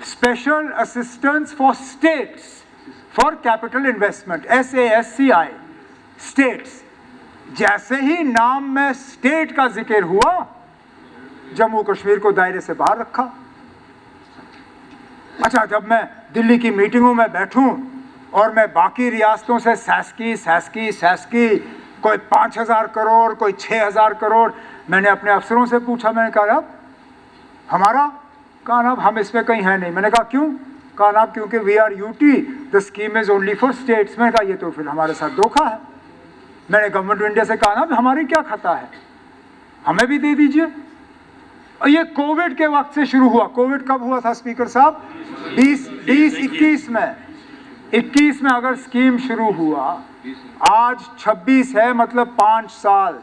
Special assistance for states for capital investment, SASCI, states. जैसे ही नाम में स्टेट का जिक्र हुआ, जम्मू कश्मीर को दायरे से बाहर रखा। अच्छा, जब मैं दिल्ली की मीटिंगों में बैठूं और मैं बाकी रियासतों से सैसकी कोई 5,000 करोड़, कोई 6,000 करोड़, मैंने अपने अफसरों से पूछा, मैंने कहा अब हमारा, कहा ना हम इसमें कहीं है नहीं। मैंने कहा क्यों? कहा ना क्योंकि we are UT, the scheme is only for states. मैंने कहा ये तो फिर हमारे साथ धोखा है। मैंने गवर्नमेंट ऑफ इंडिया से कहा ना हमारी क्या खता है, हमें भी दे दीजिए। और ये कोविड के वक्त से शुरू हुआ। कोविड कब हुआ था स्पीकर साहब? 21 में। 21 में अगर स्कीम शुरू हुआ, आज 26 है, मतलब 5 साल।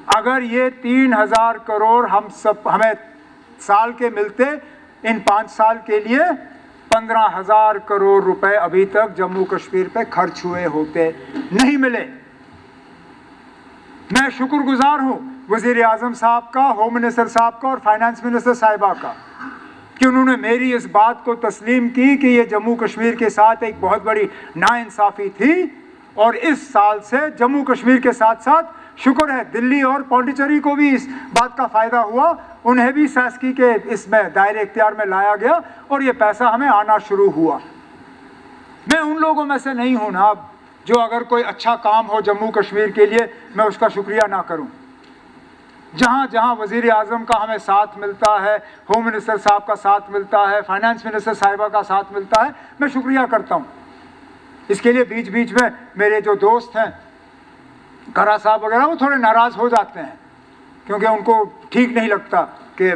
अगर ये 3,000 करोड़ हमें साल के मिलते, इन 5 साल के लिए 15,000 करोड़ रुपए अभी तक जम्मू कश्मीर पे खर्च हुए होते, नहीं मिले। मैं शुक्रगुजार हूँ वज़ीर आज़म साहब का, होम मिनिस्टर साहब का और फाइनेंस मिनिस्टर साहिबा का कि उन्होंने मेरी इस बात को तस्लीम की कि ये जम्मू कश्मीर के साथ एक बहुत बड़ी नाइंसाफ़ी थी, और इस साल से जम्मू कश्मीर के साथ साथ शुक्र है दिल्ली और पौंडीचेरी को भी इस बात का फ़ायदा हुआ, उन्हें भी शासकी के इसमें दायरे इख्तियार में लाया गया और ये पैसा हमें आना शुरू हुआ। मैं उन लोगों में से नहीं हूँ ना जो अगर कोई अच्छा काम हो जम्मू कश्मीर के लिए मैं उसका शुक्रिया ना करूं। जहां जहां वजीर आजम का हमें साथ मिलता है, होम मिनिस्टर साहब का साथ मिलता है, फाइनेंस मिनिस्टर साहिबा का साथ मिलता है, मैं शुक्रिया करता हूं। इसके लिए बीच बीच में मेरे जो दोस्त हैं करा साहब वगैरह वो थोड़े नाराज़ हो जाते हैं, क्योंकि उनको ठीक नहीं लगता कि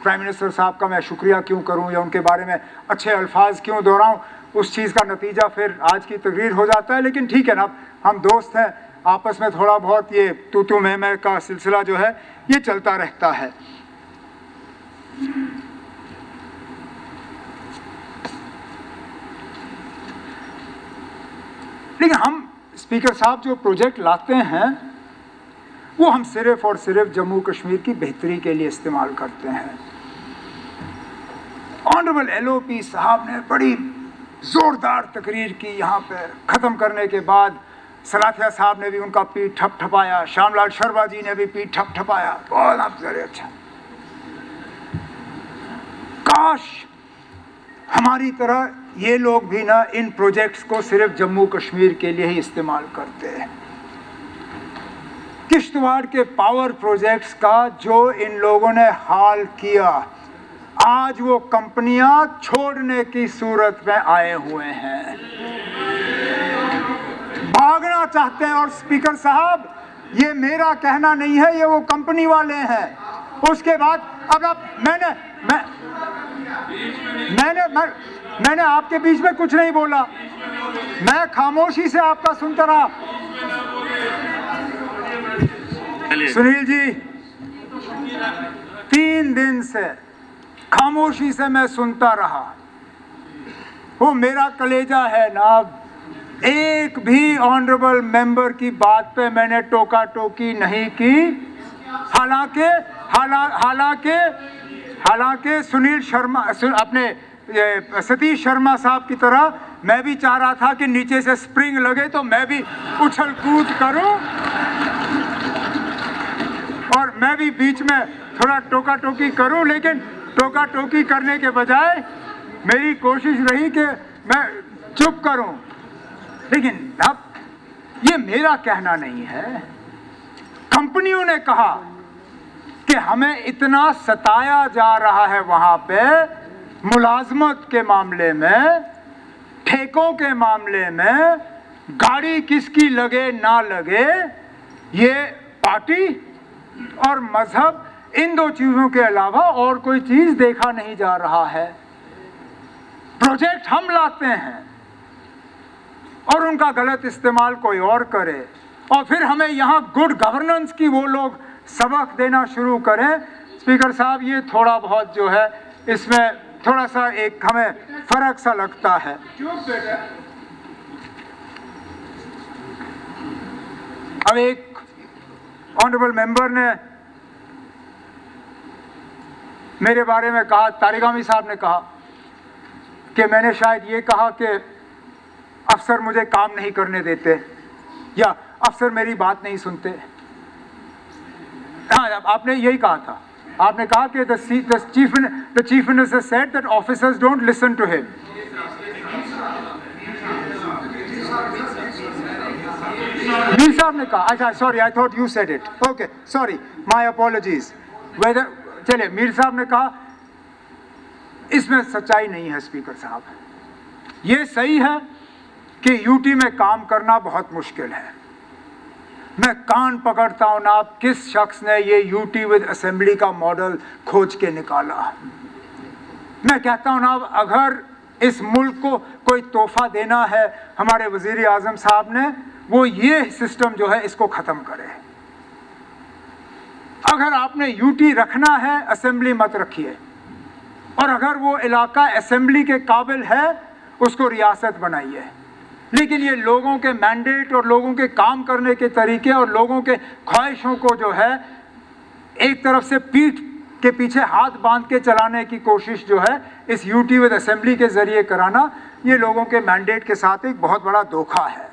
प्राइम मिनिस्टर साहब का मैं शुक्रिया क्यों करूं या उनके बारे में अच्छे अल्फाज क्यों दोहराऊं। उस चीज़ का नतीजा फिर आज की तकरीर हो जाता है। लेकिन ठीक है ना, हम दोस्त हैं, आपस में थोड़ा बहुत ये तू मैं का सिलसिला जो है ये चलता रहता है। लेकिन हम स्पीकर साहब जो प्रोजेक्ट लाते हैं वो हम सिर्फ और सिर्फ जम्मू कश्मीर की बेहतरी के लिए इस्तेमाल करते हैं। ऑनरेबल LOP साहब ने बड़ी जोरदार तकरीर की यहाँ पे, ख़त्म करने के बाद सलाथिया साहब ने भी उनका पीठ ठपठपाया, श्यामलाल शर्मा जी ने भी पीठ ठपठपाया, बहुत अफसर अच्छा। काश हमारी तरह ये लोग भी ना इन प्रोजेक्ट्स को सिर्फ जम्मू कश्मीर के लिए ही इस्तेमाल करते हैं। किश्तवाड़ के पावर प्रोजेक्ट्स का जो इन लोगों ने हाल किया, आज वो कंपनियां छोड़ने की सूरत में आए हुए हैं, भागना चाहते हैं। और स्पीकर साहब ये मेरा कहना नहीं है, ये वो कंपनी वाले हैं। उसके बाद अब मैंने आपके बीच में कुछ नहीं बोला, मैं खामोशी से आपका सुनता रहा। सुनील जी 3 दिन से खामोशी से मैं सुनता रहा, वो मेरा कलेजा है ना। एक भी ऑनरेबल मेंबर की बात पे मैंने टोका टोकी नहीं की। हालांकि सुनील शर्मा अपने सतीश शर्मा साहब की तरह मैं भी चाह रहा था कि नीचे से स्प्रिंग लगे तो मैं भी उछल कूद करूं और मैं भी बीच में थोड़ा टोका टोकी करूं, लेकिन टोका टोकी करने के बजाय मेरी कोशिश रही कि मैं चुप करूं। लेकिन अब ये मेरा कहना नहीं है, कंपनियों ने कहा कि हमें इतना सताया जा रहा है वहां पे, मुलाजमत के मामले में, ठेकों के मामले में, गाड़ी किसकी लगे ना लगे, ये पार्टी और मजहब, इन 2 चीजों के अलावा और कोई चीज देखा नहीं जा रहा है। प्रोजेक्ट हम लाते हैं और उनका गलत इस्तेमाल कोई और करे, और फिर हमें यहाँ गुड गवर्नेंस की वो लोग सबक देना शुरू करें। स्पीकर साहब ये थोड़ा बहुत जो है इसमें थोड़ा सा एक हमें फर्क सा लगता है। अब एक ऑनरेबल मेंबर ने मेरे बारे में कहा, तारिगामी साहब ने कहा कि मैंने शायद ये कहा कि अफसर मुझे काम नहीं करने देते या अफसर मेरी बात नहीं सुनते। हाँ, आपने यही कहा था, आपने कहा कि the chief minister said that officers don't listen to him. Mir साहब ने कहा, अच्छा sorry, I thought you said it, okay sorry, my apologies. चलिए, मीर साहब ने कहा इसमें सच्चाई नहीं है। स्पीकर साहब ये सही है कि यूटी में काम करना बहुत मुश्किल है। मैं कान पकड़ता हूं ना, आप किस शख्स ने ये यूटी विद असेंबली का मॉडल खोज के निकाला। मैं कहता हूं ना, अगर इस मुल्क को कोई तोहफा देना है हमारे वजीर आजम साहब ने, वो ये सिस्टम जो है इसको ख़त्म करे। अगर आपने यूटी रखना है, असेंबली मत रखिए, और अगर वो इलाका असेंबली के काबिल है उसको रियासत बनाइए। लेकिन ये लोगों के मैंडेट और लोगों के काम करने के तरीके और लोगों के ख्वाहिशों को जो है एक तरफ से पीठ के पीछे हाथ बांध के चलाने की कोशिश जो है इस यूटी विद असेंबली के जरिए कराना, ये लोगों के मैंडेट के साथ एक बहुत बड़ा धोखा है।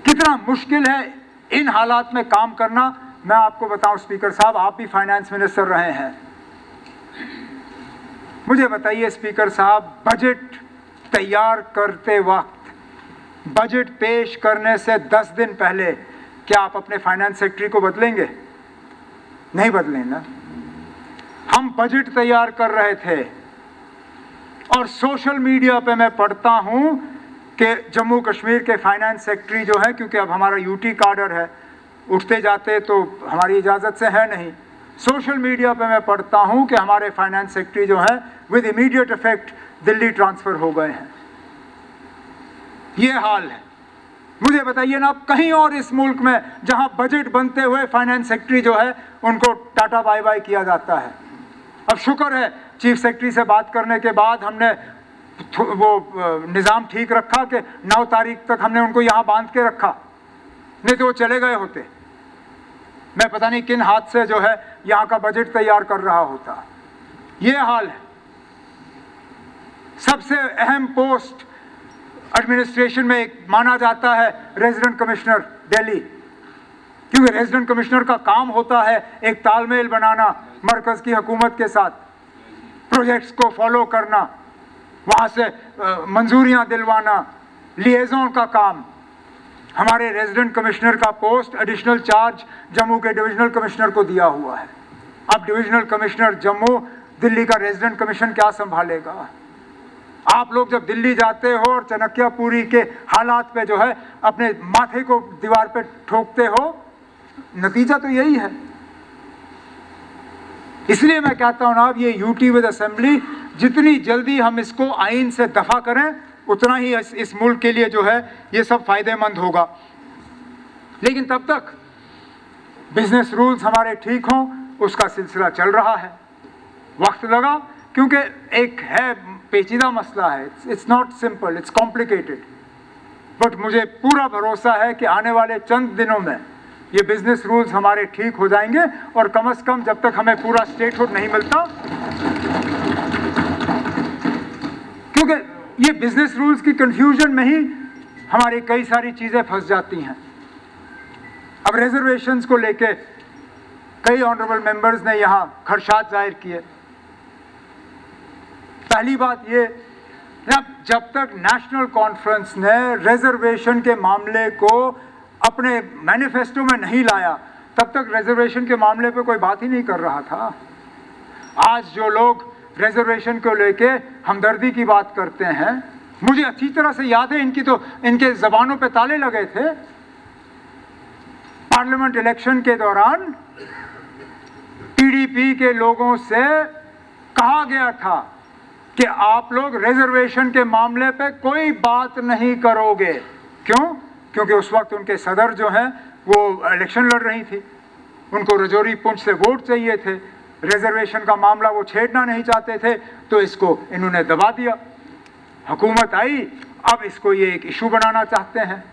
कितना मुश्किल है इन हालात में काम करना, मैं आपको बताऊं स्पीकर साहब, आप भी फाइनेंस मिनिस्टर रहे हैं। मुझे बताइए स्पीकर साहब, बजट तैयार करते वक्त बजट पेश करने से 10 दिन पहले क्या आप अपने फाइनेंस सेक्रेटरी को बदलेंगे? नहीं बदलें ना। हम बजट तैयार कर रहे थे और सोशल मीडिया पे मैं पढ़ता हूं कि जम्मू कश्मीर के फाइनेंस सेक्रेटरी जो है, क्योंकि अब हमारा यूटी कार्डर है, उठते जाते तो हमारी इजाज़त से है नहीं, सोशल मीडिया पे मैं पढ़ता हूं कि हमारे फाइनेंस सेक्रेटरी जो है with immediate effect Delhi transfer हो गए हैं। ये हाल है। मुझे बताइए ना, आप कहीं और इस मुल्क में जहां बजट बनते हुए फाइनेंस सेक्रेटरी जो है उनको टाटा बाय बाय किया जाता है। अब शुक्र है चीफ सेक्रेटरी से बात करने के बाद हमने वो निज़ाम ठीक रखा कि 9 तारीख तक हमने उनको यहाँ बांध के रखा, नहीं तो वो चले गए होते। मैं पता नहीं किन हाथ से जो है यहाँ का बजट तैयार कर रहा होता। ये हाल है। सबसे अहम पोस्ट एडमिनिस्ट्रेशन में एक माना जाता है रेजिडेंट कमिश्नर दिल्ली, क्योंकि रेजिडेंट कमिश्नर का काम होता है एक तालमेल बनाना मरकज़ की हुकूमत के साथ, प्रोजेक्ट्स को फॉलो करना, वहाँ से मंजूरियाँ दिलवाना, लिएज़ोन का काम। हमारे रेजिडेंट कमिश्नर का पोस्ट एडिशनल चार्ज जम्मू के डिविजनल कमिश्नर को दिया हुआ है। अब डिविजनल कमिश्नर जम्मू दिल्ली का रेजिडेंट कमीशन क्या संभालेगा? आप लोग जब दिल्ली जाते हो और चाणक्यपुरी के हालात पे जो है अपने माथे को दीवार पे ठोकते हो, नतीजा तो यही है। इसलिए मैं कहता हूं ना, अब ये यूटी विद असेंबली जितनी जल्दी हम इसको आइन से दफा करें उतना ही इस मुल्क के लिए जो है ये सब फायदेमंद होगा। लेकिन तब तक बिजनेस रूल्स हमारे ठीक हों, उसका सिलसिला चल रहा है। वक्त लगा क्योंकि एक है पेचीदा मसला है, it's not simple, it's complicated, but मुझे पूरा भरोसा है कि आने वाले चंद दिनों में ये बिजनेस रूल्स हमारे ठीक हो जाएंगे और कम से कम जब तक हमें पूरा स्टेटहुड नहीं मिलता, क्योंकि ये बिजनेस रूल्स की कंफ्यूजन में ही हमारी कई सारी चीज़ें फंस जाती हैं। अब रिजर्वेशंस को लेके कई ऑनरेबल मेंबर्स ने यहाँ खदशात जाहिर किए। पहली बात ये, जब तक नेशनल कॉन्फ्रेंस ने रिजर्वेशन के मामले को अपने मैनिफेस्टो में नहीं लाया, तब तक रिजर्वेशन के मामले पे कोई बात ही नहीं कर रहा था। आज जो लोग रिजर्वेशन को लेके हमदर्दी की बात करते हैं, मुझे अच्छी तरह से याद है, इनके ज़बानों पे ताले लगे थे। पार्लियामेंट इलेक्शन के दौरान टीडीपी के लोगों से कहा गया था कि आप लोग रिजर्वेशन के मामले पे कोई बात नहीं करोगे। क्यों? क्योंकि उस वक्त उनके सदर जो हैं वो इलेक्शन लड़ रही थी, उनको रजौरी पुंछ से वोट चाहिए थे, रिजर्वेशन का मामला वो छेड़ना नहीं चाहते थे, तो इसको इन्होंने दबा दिया। हुकूमत आई, अब इसको ये एक इशू बनाना चाहते हैं।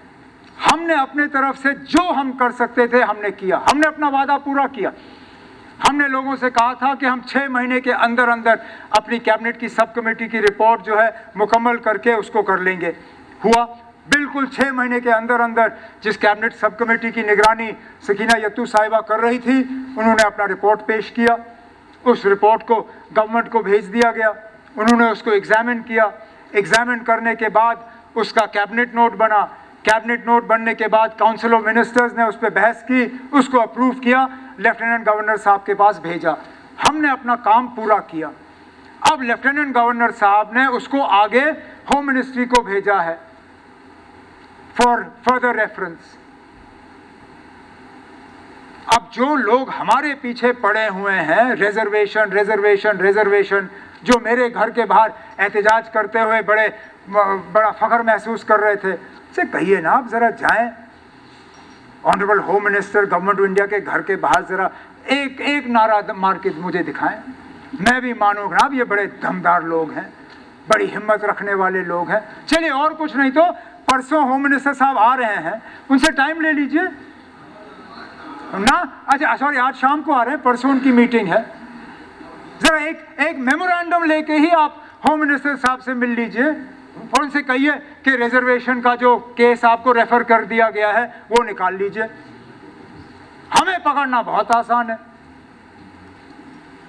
हमने अपने तरफ से जो हम कर सकते थे हमने किया, हमने अपना वादा पूरा किया। हमने लोगों से कहा था कि हम 6 महीने के अंदर अंदर अपनी कैबिनेट की सब कमेटी की रिपोर्ट जो है मुकम्मल करके उसको कर लेंगे। हुआ बिल्कुल 6 महीने के अंदर अंदर। जिस कैबिनेट सब कमेटी की निगरानी सकीना यत्तू साहिबा कर रही थी, उन्होंने अपना रिपोर्ट पेश किया, उस रिपोर्ट को गवर्नमेंट को भेज दिया गया, उन्होंने उसको एग्जामिन किया, एग्जामिन करने के बाद उसका कैबिनेट नोट बना, कैबिनेट नोट बनने के बाद काउंसिल ऑफ मिनिस्टर्स ने उस पर बहस की, उसको अप्रूव किया, लेफ्टिनेंट गवर्नर साहब के पास भेजा। हमने अपना काम पूरा किया। अब लेफ्टिनेंट गवर्नर साहब ने उसको आगे होम मिनिस्ट्री को भेजा है फॉर फर्दर रेफरेंस। अब जो लोग हमारे पीछे पड़े हुए हैं, रिजर्वेशन रिजर्वेशन रिजर्वेशन, जो मेरे घर के बाहर एहतजाज करते हुए बड़ा फख्र महसूस कर रहे थे, से कहिए ना आप ज़रा जाएं honourable home minister government of India के घर के बाहर, ज़रा एक नारा मार के मुझे दिखाएं, मैं भी मानूंगा ना ये बड़े दमदार लोग हैं, बड़ी हिम्मत रखने वाले लोग हैं। चलिए और कुछ नहीं तो परसों होम मिनिस्टर साहब आ रहे हैं, उनसे टाइम ले लीजिए ना। अच्छा सॉरी, आज शाम को आ रहे हैं, परसों उनकी मीटिंग है। ज़रा एक मेमोरेंडम लेके ही आप होम मिनिस्टर साहब से मिल लीजिए और उनसे कहिए कि रिजर्वेशन का जो केस आपको रेफर कर दिया गया है वो निकाल लीजिए। हमें पकड़ना बहुत आसान है,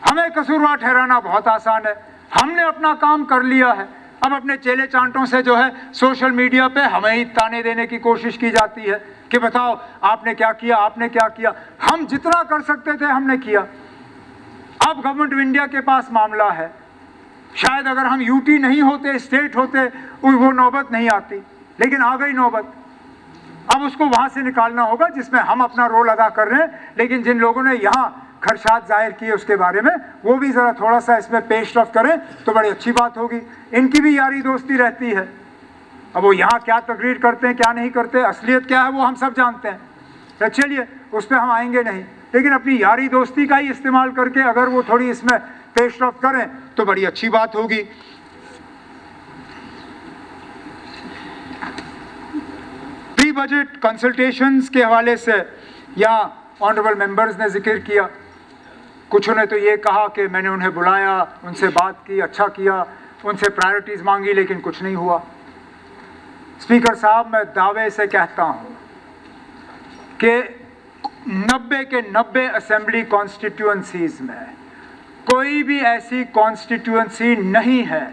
हमें कसूरवार ठहराना बहुत आसान है, हमने अपना काम कर लिया है। अब अपने चेले चांटों से जो है सोशल मीडिया पे हमें ही ताने देने की कोशिश की जाती है कि बताओ आपने क्या किया, आपने क्या किया। हम जितना कर सकते थे हमने किया। अब गवर्नमेंट ऑफ इंडिया के पास मामला है, शायद अगर हम यूटी नहीं होते, स्टेट होते, वो नौबत नहीं आती, लेकिन आ गई नौबत। अब उसको वहां से निकालना होगा जिसमें हम अपना रोल अदा कर रहे हैं, लेकिन जिन लोगों ने यहाँ खदशात जाहिर किए उसके बारे में वो भी ज़रा थोड़ा सा इसमें पेश रफ्त करें तो बड़ी अच्छी बात होगी। इनकी भी यारी दोस्ती रहती है। अब वो यहाँ क्या तकरीर करते हैं क्या नहीं करते, असलियत क्या है वो हम सब जानते हैं, तो चलिए उस पर हम आएंगे नहीं, लेकिन अपनी यारी दोस्ती का ही इस्तेमाल करके अगर वो थोड़ी इसमें पेश रफ्त करें तो बड़ी अच्छी बात होगी। प्री बजट कंसल्टेशंस के हवाले से यहाँ ऑनरेबल मेंबर्स ने जिक्र किया। कुछों ने तो ये कहा कि मैंने उन्हें बुलाया, उनसे बात की, अच्छा किया, उनसे प्रायोरिटीज़ मांगी, लेकिन कुछ नहीं हुआ। स्पीकर साहब, मैं दावे से कहता हूँ कि 90 के 90 असेंबली कॉन्स्टिट्यूंसीज़ में कोई भी ऐसी कॉन्स्टिट्यूंसी नहीं है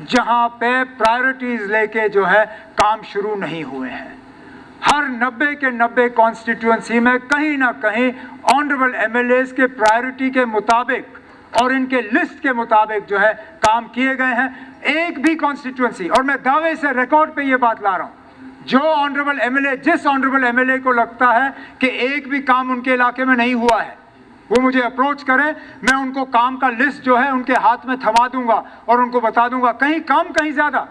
जहाँ पे प्रायोरिटीज़ लेके जो है काम शुरू नहीं हुए हैं। हर 90 के 90 कॉन्स्टिट्यूंसी में कहीं ना कहीं ऑनरेबल एमएलएज के प्रायोरिटी के मुताबिक और इनके लिस्ट के मुताबिक जो है काम किए गए हैं। एक भी कॉन्स्टिट्यूंसी, और मैं दावे से रिकॉर्ड पे ये बात ला रहा हूँ, जो ऑनरेबल एमएलए, जिस ऑनरेबल एमएलए को लगता है कि एक भी काम उनके इलाके में नहीं हुआ है, वो मुझे अप्रोच करें, मैं उनको काम का लिस्ट जो है उनके हाथ में थमा दूंगा और उनको बता दूंगा कहीं कम कहीं ज़्यादा।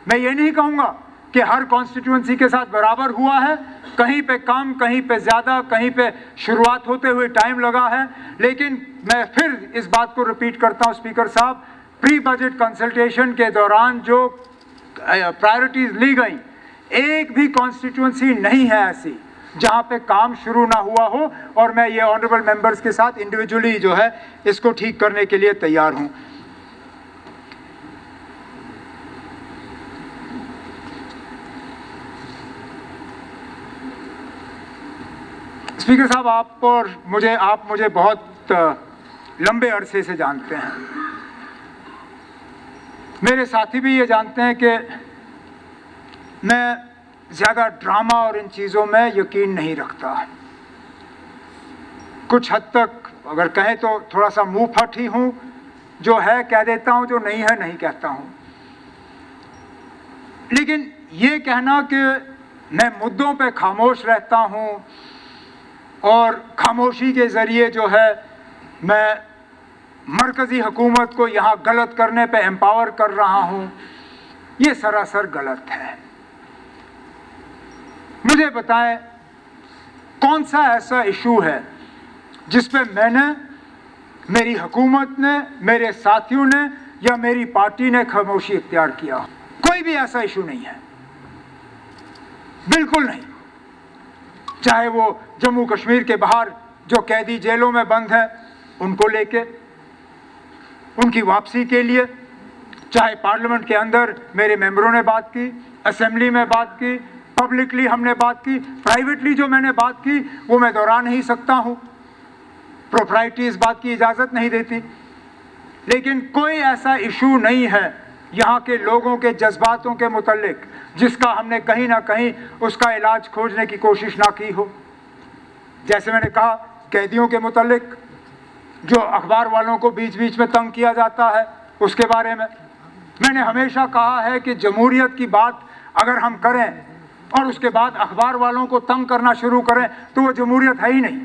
मैं ये नहीं कहूँगा कि हर कॉन्स्टिट्यूंसी के साथ बराबर हुआ है, कहीं पे कम, कहीं पे ज़्यादा, कहीं पे शुरुआत होते हुए टाइम लगा है, लेकिन मैं फिर इस बात को रिपीट करता हूँ स्पीकर साहब, प्री बजट कंसल्टेशन के दौरान जो प्रायोरिटीज़ ली गई, एक भी कॉन्स्टिट्यूंसी नहीं है ऐसी जहाँ पे काम शुरू ना हुआ हो, और मैं ये ऑनरेबल मेंबर्स के साथ इंडिविजुअली जो है इसको ठीक करने के लिए तैयार हूँ। स्पीकर साहब, आप मुझे बहुत लंबे अरसे से जानते हैं, मेरे साथी भी ये जानते हैं कि मैं ज़्यादा ड्रामा और इन चीज़ों में यकीन नहीं रखता। कुछ हद तक अगर कहें तो थोड़ा सा मुंह फट ही हूँ, जो है कह देता हूँ, जो नहीं है नहीं कहता हूँ। लेकिन ये कहना कि मैं मुद्दों पे खामोश रहता हूँ और खामोशी के ज़रिए जो है मैं मरकज़ी हुकूमत को यहाँ गलत करने पे एम्पावर कर रहा हूँ, ये सरासर गलत है। मुझे बताएं कौन सा ऐसा इशू है जिस पे मैंने, मेरी हुकूमत ने, मेरे साथियों ने या मेरी पार्टी ने खामोशी इख्तियार किया। कोई भी ऐसा इशू नहीं है, बिल्कुल नहीं। चाहे वो जम्मू कश्मीर के बाहर जो कैदी जेलों में बंद हैं उनको लेके, उनकी वापसी के लिए, चाहे पार्लियामेंट के अंदर मेरे मेंबरों ने बात की, असेंबली में बात की, पब्लिकली हमने बात की, प्राइवेटली जो मैंने बात की वो मैं दोहरा नहीं सकता हूँ, प्रोप्राइटी इस बात की इजाज़त नहीं देती। लेकिन कोई ऐसा इशू नहीं है यहाँ के लोगों के जज्बातों के मुतल्लिक जिसका हमने कहीं ना कहीं उसका इलाज खोजने की कोशिश ना की हो। जैसे मैंने कहा कैदियों के मुतल्लिक जो अखबार वालों को बीच बीच में तंग किया जाता है उसके बारे में मैंने हमेशा कहा है कि जमहूरियत की बात अगर हम करें और उसके बाद अखबार वालों को तंग करना शुरू करें तो वो जमहूरियत है ही नहीं।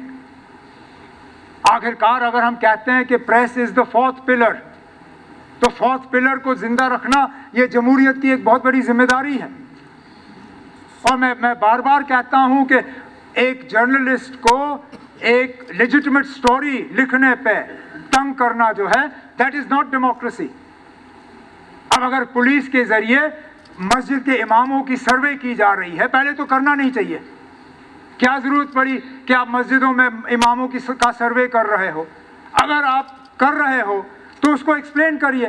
आखिरकार अगर हम कहते हैं कि press is the fourth pillar, तो फोर्थ पिलर को जिंदा रखना ये जमहूरियत की एक बहुत बड़ी जिम्मेदारी है। और मैं बार बार कहता हूं कि एक जर्नलिस्ट को एक लेजिटिमेट स्टोरी लिखने पे तंग करना जो है दैट इज़ नॉट डेमोक्रेसी। अब अगर पुलिस के जरिए मस्जिद के इमामों की सर्वे की जा रही है, पहले तो करना नहीं चाहिए, क्या ज़रूरत पड़ी कि आप मस्जिदों में इमामों का सर्वे कर रहे हो। अगर आप कर रहे हो तो उसको एक्सप्लेन करिए,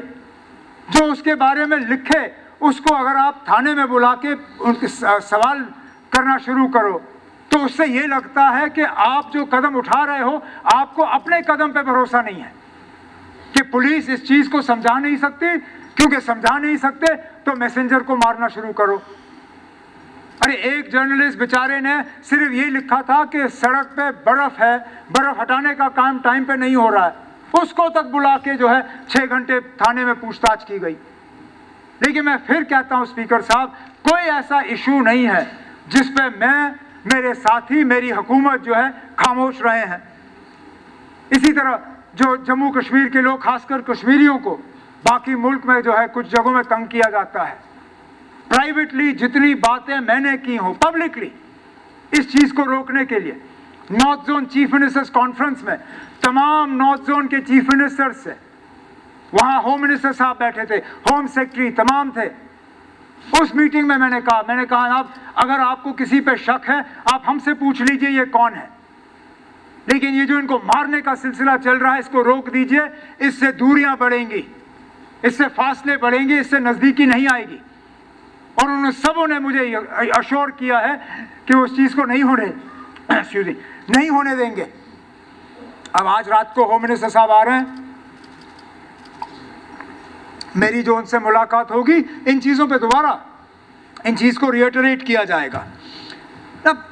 जो उसके बारे में लिखे उसको अगर आप थाने में बुला के उनके सवाल करना शुरू करो तो उससे ये लगता है कि आप जो कदम उठा रहे हो आपको अपने कदम पे भरोसा नहीं है, कि पुलिस इस चीज़ को समझा नहीं सकती क्योंकि समझा नहीं सकते तो मैसेंजर को मारना शुरू करो। अरे एक जर्नलिस्ट बेचारे ने सिर्फ ये लिखा था कि सड़क पे बर्फ है, बर्फ हटाने का काम टाइम पे नहीं हो रहा है, उसको तक बुला के जो है 6 घंटे थाने में पूछताछ की गई। लेकिन मैं फिर कहता हूं स्पीकर साहब, कोई ऐसा इशू नहीं है जिस पे मैं, मेरे साथी, मेरी हुकूमत जो है खामोश रहे हैं। इसी तरह जो जम्मू कश्मीर के लोग, खासकर कश्मीरियों को बाकी मुल्क में जो है कुछ जगहों में तंग किया जाता है, प्राइवेटली जितनी बातें मैंने की हों पब्लिकली इस चीज को रोकने के लिए, north zone chief ministers conference में तमाम नॉर्थ जोन के चीफ मिनिस्टर से, वहां होम मिनिस्टर साहब बैठे थे, होम सेक्रेटरी तमाम थे। उस मीटिंग में मैंने कहा आप अगर आपको किसी पे शक है आप हमसे पूछ लीजिए ये कौन है, लेकिन ये जो इनको मारने का सिलसिला चल रहा है इसको रोक दीजिए, इससे दूरियां बढ़ेंगी, इससे फासले बढ़ेंगे, इससे नजदीकी नहीं आएगी। और उन सबों ने मुझे अश्योर किया है कि उस चीज को नहीं होने देंगे। अब आज रात को होम मिनिस्टर साहब आ रहे हैं, मेरी जो उनसे मुलाकात होगी इन चीजों पे दोबारा इन चीज को रिएटरेट किया जाएगा। तब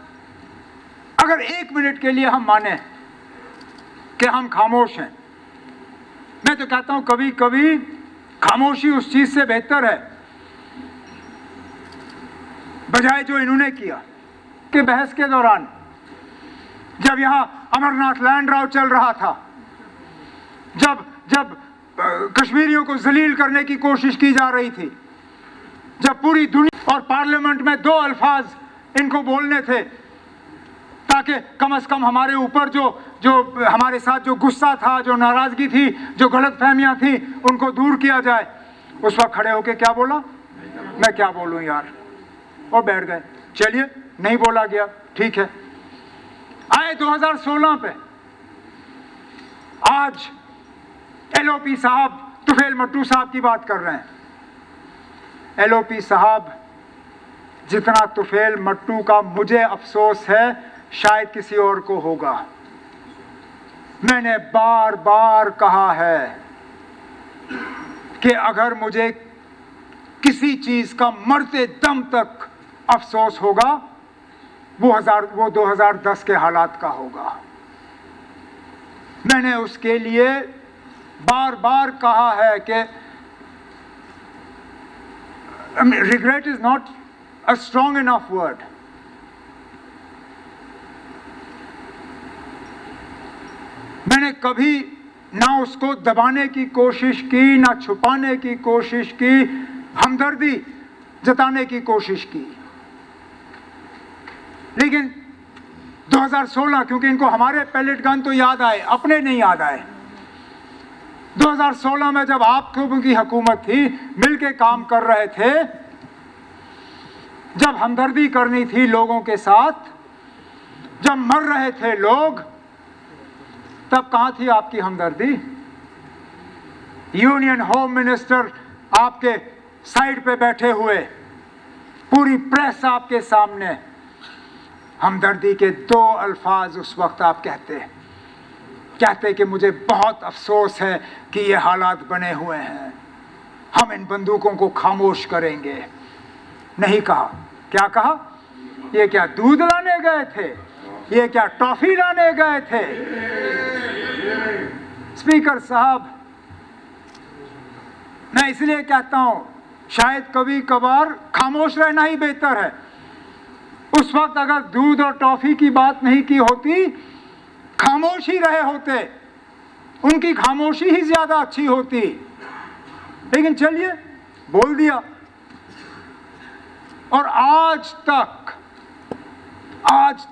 अगर 1 मिनट के लिए हम माने कि हम खामोश हैं, मैं तो कहता हूं कभी कभी खामोशी उस चीज से बेहतर है बजाय जो इन्होंने किया कि बहस के दौरान जब यहां अमरनाथ लैंड राउट चल रहा था, जब कश्मीरियों को जलील करने की कोशिश की जा रही थी, जब पूरी दुनिया और पार्लियामेंट में 2 अल्फाज इनको बोलने थे ताकि कम से कम हमारे ऊपर जो हमारे साथ जो गुस्सा था, जो नाराजगी थी, जो गलतफहमियां थी, उनको दूर किया जाए, उस वक्त खड़े होके क्या बोला, मैं क्या बोलूं यार, और बैठ गए। चलिए नहीं बोला गया, ठीक है। आए 2016 पे, आज एलओपी साहब तुफेल मट्टू साहब की बात कर रहे हैं। एलओपी साहब, जितना तुफेल मट्टू का मुझे अफसोस है शायद किसी और को होगा। मैंने बार बार कहा है कि अगर मुझे किसी चीज का मरते दम तक अफसोस होगा वो 2010 के हालात का होगा। मैंने उसके लिए बार बार कहा है कि regret is not a strong enough word. मैंने कभी ना उसको दबाने की कोशिश की, ना छुपाने की कोशिश की, हमदर्दी जताने की कोशिश की। लेकिन 2016, क्योंकि इनको हमारे पैलेट गन तो याद आए, अपने नहीं याद आए। 2016 में जब आप लोगों की हुकूमत थी, मिलके काम कर रहे थे, जब हमदर्दी करनी थी लोगों के साथ, जब मर रहे थे लोग, तब कहां थी आपकी हमदर्दी? यूनियन होम मिनिस्टर आपके साइड पे बैठे हुए, पूरी प्रेस आपके सामने, हमदर्दी के 2 अल्फाज उस वक्त आप कहते कि मुझे बहुत अफसोस है कि ये हालात बने हुए हैं, हम इन बंदूकों को खामोश करेंगे। नहीं कहा। क्या कहा? ये क्या दूध लाने गए थे? ये क्या टॉफी लाने गए थे? स्पीकर साहब, मैं इसलिए कहता हूं शायद कभी कभार खामोश रहना ही बेहतर है। उस वक्त अगर दूध और टॉफी की बात नहीं की होती, खामोश ही रहे होते, उनकी खामोशी ही ज्यादा अच्छी होती। लेकिन चलिए, बोल दिया। और आज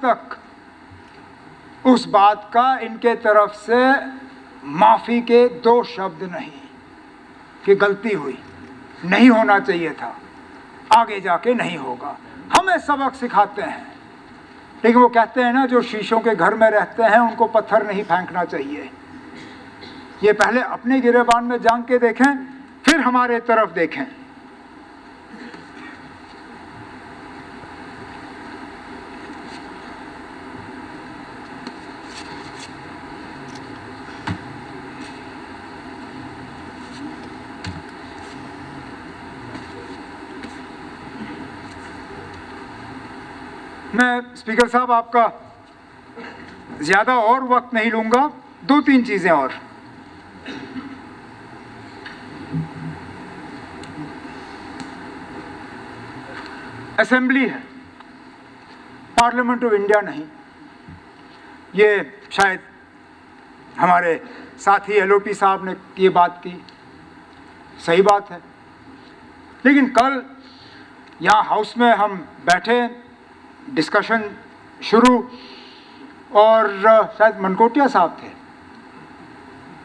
तक उस बात का इनके तरफ से माफी के 2 शब्द नहीं कि गलती हुई, नहीं होना चाहिए था, आगे जाके नहीं होगा। हमें सबक सिखाते हैं, लेकिन वो कहते हैं ना, जो शीशों के घर में रहते हैं उनको पत्थर नहीं फेंकना चाहिए। ये पहले अपने गिरेबान में झांक के देखें, फिर हमारे तरफ देखें। मैं स्पीकर साहब आपका ज़्यादा और वक्त नहीं लूँगा, 2-3 चीज़ें और। असेंबली है, पार्लियामेंट ऑफ इंडिया नहीं। ये शायद हमारे साथी एलओपी साहब ने ये बात की, सही बात है। लेकिन कल यहाँ हाउस में हम बैठे, डिस्कशन शुरू, और शायद मनकोटिया साहब थे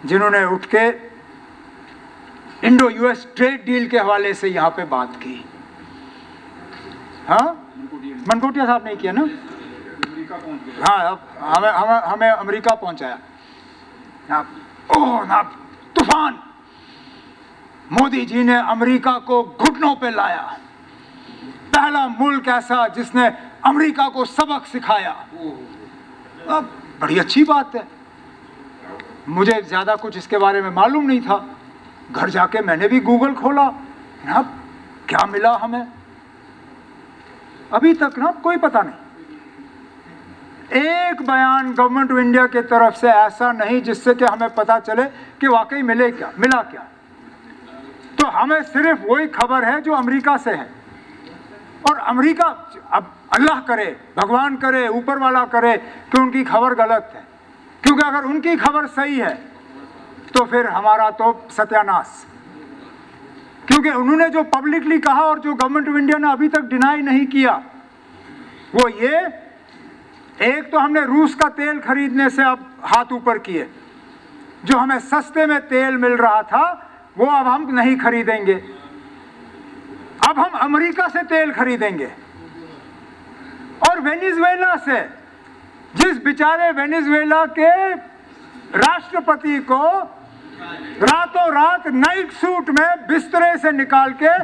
जिन्होंने उठ के इंडो यूएस ट्रेड डील के हवाले से यहाँ पे बात की। हाँ, मनकोटिया साहब ने किया ना? हाँ, अब हमें अमेरिका पहुंचाया ना, तूफान। मोदी जी ने अमेरिका को घुटनों पे लाया, पहला मुल्क ऐसा जिसने अमेरिका को सबक सिखाया। अब बड़ी अच्छी बात है। मुझे ज़्यादा कुछ इसके बारे में मालूम नहीं था, घर जाके मैंने भी गूगल खोला ना, क्या मिला हमें अभी तक ना कोई पता नहीं। एक बयान गवर्नमेंट ऑफ इंडिया के तरफ से ऐसा नहीं जिससे कि हमें पता चले कि वाकई मिला क्या। तो हमें सिर्फ वही खबर है जो अमेरिका से है, और अमेरिका, अब अल्लाह करे, भगवान करे, ऊपर वाला करे कि उनकी खबर गलत है, क्योंकि अगर उनकी खबर सही है तो फिर हमारा तो सत्यानाश। क्योंकि उन्होंने जो पब्लिकली कहा और जो गवर्नमेंट ऑफ इंडिया ने अभी तक डिनाई नहीं किया, वो ये, एक तो हमने रूस का तेल खरीदने से अब हाथ ऊपर किए, जो हमें सस्ते में तेल मिल रहा था वो अब हम नहीं खरीदेंगे, अब हम अमेरिका से तेल खरीदेंगे। और वेनेजुएला से, जिस बेचारे वेनेजुएला के राष्ट्रपति को रातों रात नाइट सूट में बिस्तरे से निकाल के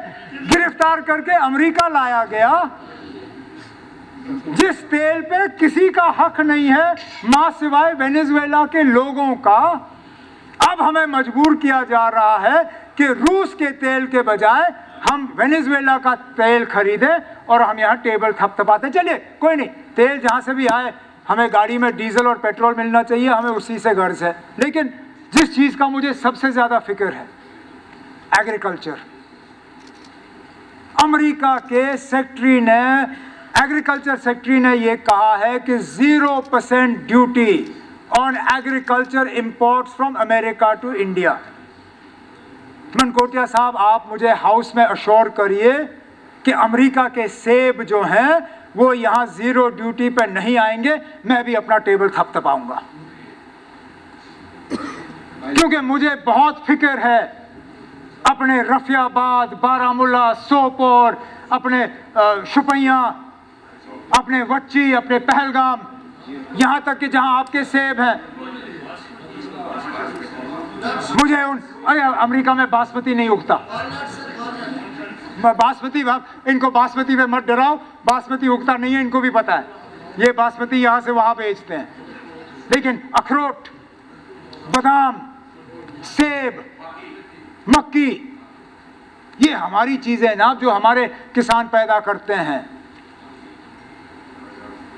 गिरफ्तार करके अमेरिका लाया गया, जिस तेल पे किसी का हक नहीं है मां सिवाय वेनेजुएला के लोगों का, अब हमें मजबूर किया जा रहा है कि रूस के तेल के बजाय हम वेनेजुएला का तेल खरीदें और हम यहाँ टेबल थपथपाते चलिए, कोई नहीं, तेल जहाँ से भी आए, हमें गाड़ी में डीजल और पेट्रोल मिलना चाहिए, हमें उसी से गर्ज है। लेकिन जिस चीज़ का मुझे सबसे ज़्यादा फिक्र है, एग्रीकल्चर। अमेरिका के सेक्रेटरी ने, एग्रीकल्चर सेक्रेटरी ने ये कहा है कि 0% duty on agriculture imports from America to India. Mankotia साहब, आप मुझे हाउस में अश्योर करिए कि अमेरिका के सेब जो हैं वो यहाँ 0 ड्यूटी पे नहीं आएंगे, मैं भी अपना टेबल थपथपाऊंगा, क्योंकि मुझे बहुत फिक्र है अपने रफियाबाद, बारामूला, सोपोर, अपने शुपैया, अपने वच्ची, अपने पहलगाम, यहाँ तक कि जहाँ आपके सेब हैं। मुझे अरे अमेरिका में बासमती नहीं उगता, बासमती, इनको बासमती पे मत डराओ, बासमती उगता नहीं है, इनको भी पता है, ये बासमती यहाँ से वहाँ बेचते हैं। लेकिन अखरोट, बादाम, सेब, मक्की, ये हमारी चीजें ना, जो हमारे किसान पैदा करते हैं।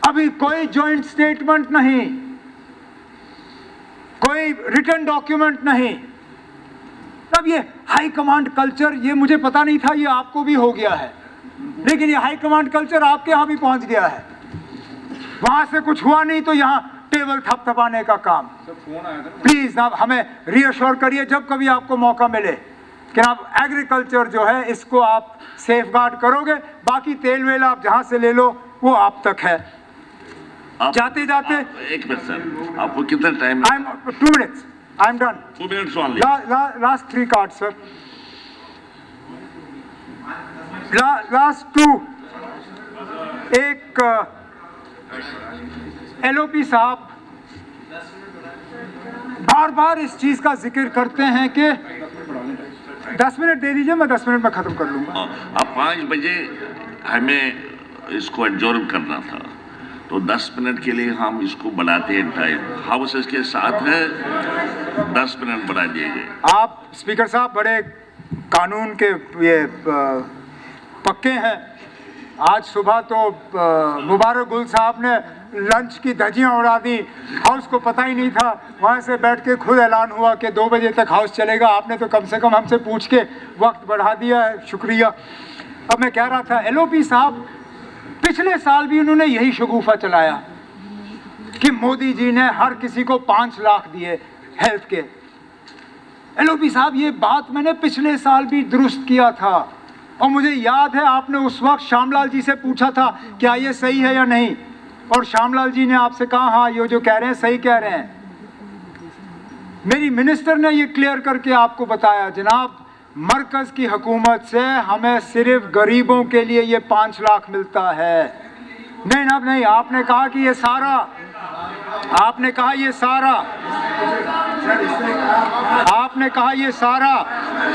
अभी कोई जॉइंट स्टेटमेंट नहीं, कोई रिटर्न डॉक्यूमेंट नहीं। तब ये हाई कमांड कल्चर, ये मुझे पता नहीं था, ये आपको भी हो गया है, लेकिन ये हाई कमांड कल्चर आपके यहाँ भी पहुंच गया है। वहां से कुछ हुआ नहीं तो यहाँ टेबल थपथपाने का काम। प्लीज आप हमें रीअश्योर करिए जब कभी आपको मौका मिले कि आप एग्रीकल्चर जो है इसको आप सेफगार्ड करोगे। बाकी तेल वेल आप जहाँ से ले लो वो आप तक है। जाते जाते एक मिनट सर, आपको कितना time? 2 minutes, I am done. 2 minutes only. Last 3 cards sir, last 2। एक एलओपी साहब बार बार इस चीज का जिक्र करते हैं कि 10 मिनट दे दीजिए, मैं 10 मिनट में खत्म कर लूंगा। अब 5 बजे हमें इसको एडजॉर्न करना था, तो 10 मिनट के लिए हम इसको बढ़ाते हैं टाइम। हाउस इसके साथ है, 10 मिनट बढ़ा दिए गए। आप स्पीकर साहब बड़े कानून के ये पक्के हैं, आज सुबह तो मुबारक गुल साहब ने लंच की धज्जियां उड़ा दी, हाउस को पता ही नहीं था। वहाँ से बैठ के खुद ऐलान हुआ कि 2 बजे तक हाउस चलेगा। आपने तो कम से कम हमसे पूछ के वक्त बढ़ा दिया है, शुक्रिया। अब मैं कह रहा था, एलओपी साहब पिछले साल भी उन्होंने यही शगुफा चलाया कि मोदी जी ने हर किसी को 5 लाख दिए हेल्थ के। एलओपी साहब ये बात मैंने पिछले साल भी दुरुस्त किया था, और मुझे याद है आपने उस वक्त श्यामलाल जी से पूछा था क्या ये सही है या नहीं, और श्यामलाल जी ने आपसे कहा हाँ ये जो कह रहे हैं सही कह रहे हैं। मेरी मिनिस्टर ने ये क्लियर करके आपको बताया, जनाब मरकज की हुकूमत से हमें सिर्फ गरीबों के लिए ये 5 लाख मिलता है। नहीं ना, नहीं, आपने कहा कि ये सारा, आपने कहा ये सारा, आपने कहा ये सारा,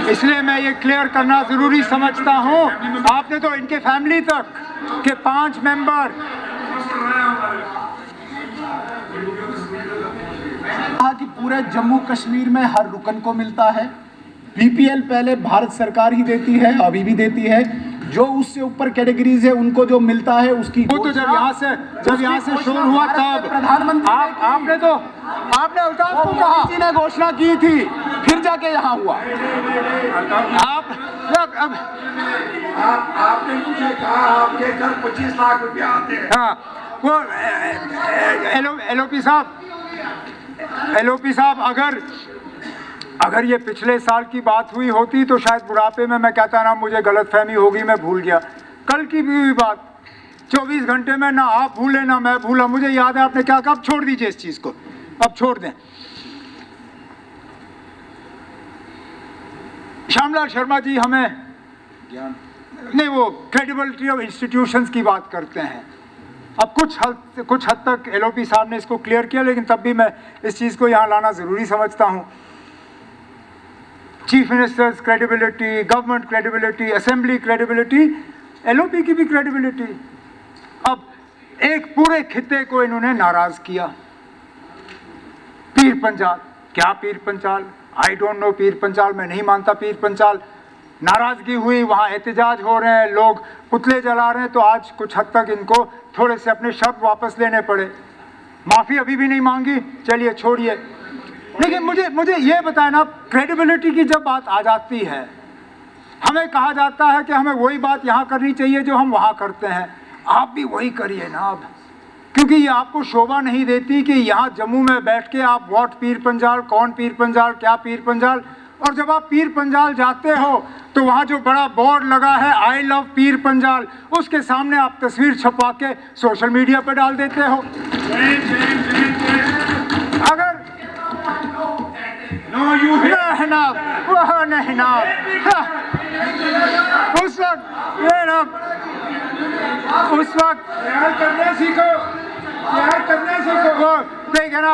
इसलिए मैं ये क्लियर करना जरूरी समझता हूँ। आपने तो इनके फैमिली तक के 5 मेंबर, कहा कि पूरे जम्मू कश्मीर में हर रुकन को मिलता है। बीपीएल पहले भारत सरकार ही देती है, अभी भी देती है। जो उससे ऊपर कैटेगरीज है उनको जो मिलता है उसकी वो तो जब यहाँ से शोर हुआ तब प्रधानमंत्री आपने अल्ताफ को कहा, मोदी जी ने घोषणा की थी, फिर जाके यहाँ हुआ। आपने मुझे कहा आपके घर 25 लाख रुपया आते हैं। हाँ, वो एलओपी साहब अगर ये पिछले साल की बात हुई होती तो शायद बुढ़ापे में मैं कहता ना मुझे गलतफहमी होगी, मैं भूल गया। कल की भी हुई बात 24 घंटे में ना आप भूले ना मैं भूला। मुझे याद है आपने क्या कहा, अब छोड़ दीजिए इस चीज को, अब छोड़ दें। श्यामलाल शर्मा जी हमें नहीं, वो क्रेडिबिलिटी ऑफ इंस्टीट्यूशंस की बात करते हैं। अब कुछ हद तक एलओपी साहब ने इसको क्लियर किया, लेकिन तब भी मैं इस चीज़ को यहाँ लाना ज़रूरी समझता हूँ। Chief ministers credibility, government credibility, assembly credibility, LOP की भी क्रेडिबिलिटी। अब एक पूरे खित्ते को इन्होंने नाराज किया। पीर पंचाल, क्या पीर पंचाल, आई डोंट नो पीर पंचाल, मैं नहीं मानता पीर पंचाल। नाराजगी हुई, वहाँ एहतजाज हो रहे हैं, लोग पुतले जला रहे हैं, तो आज कुछ हद तक इनको थोड़े से अपने शब्द वापस लेने पड़े। माफ़ी अभी भी नहीं मांगी, चलिए छोड़िए। लेकिन मुझे ये बताया ना, क्रेडिबिलिटी की जब बात आ जाती है, हमें कहा जाता है कि हमें वही बात यहाँ करनी चाहिए जो हम वहाँ करते हैं। आप भी वही करिए ना अब, क्योंकि ये आपको शोभा नहीं देती कि यहाँ जम्मू में बैठ के आप व्हाट पीर पंजाल, कौन पीर पंजाल, क्या पीर पंजाल। और जब आप पीर पंजाल जाते हो तो वहाँ जो बड़ा बोर्ड लगा है आई लव पीर पंजाल, उसके सामने आप तस्वीर छपवा के सोशल मीडिया पर डाल देते हो। अगर नहीं ना उस वक्त प्यार करना सीखो, प्यार करना सीखो। वो देखिए ना,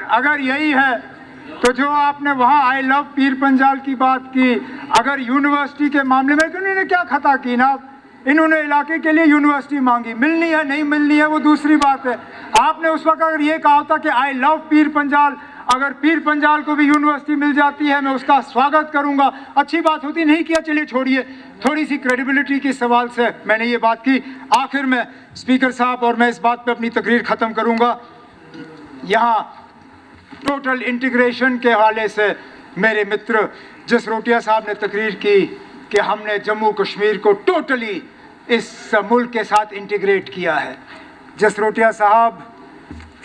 अगर यही है तो जो आपने वहाँ आई लव पीर पंजाल की बात की, अगर यूनिवर्सिटी के मामले में तो इन्होंने क्या खता की ना, इन्होंने इलाके के लिए यूनिवर्सिटी मांगी, मिलनी है नहीं मिलनी है वो दूसरी बात है। आपने उस वक्त अगर ये कहा होता कि आई लव पीर पंजाल, अगर पीर पंजाल को भी यूनिवर्सिटी मिल जाती है मैं उसका स्वागत करूंगा, अच्छी बात होती। नहीं किया, चलिए छोड़िए। थोड़ी सी क्रेडिबिलिटी के सवाल से मैंने ये बात की। आखिर में स्पीकर साहब, और मैं इस बात पे अपनी तकरीर ख़त्म करूंगा, यहाँ टोटल इंटीग्रेशन के हवाले से मेरे मित्र जसरोटिया साहब ने तकरीर की कि हमने जम्मू कश्मीर को टोटली इस मुल्क के साथ इंटीग्रेट किया है। जसरोटिया साहब,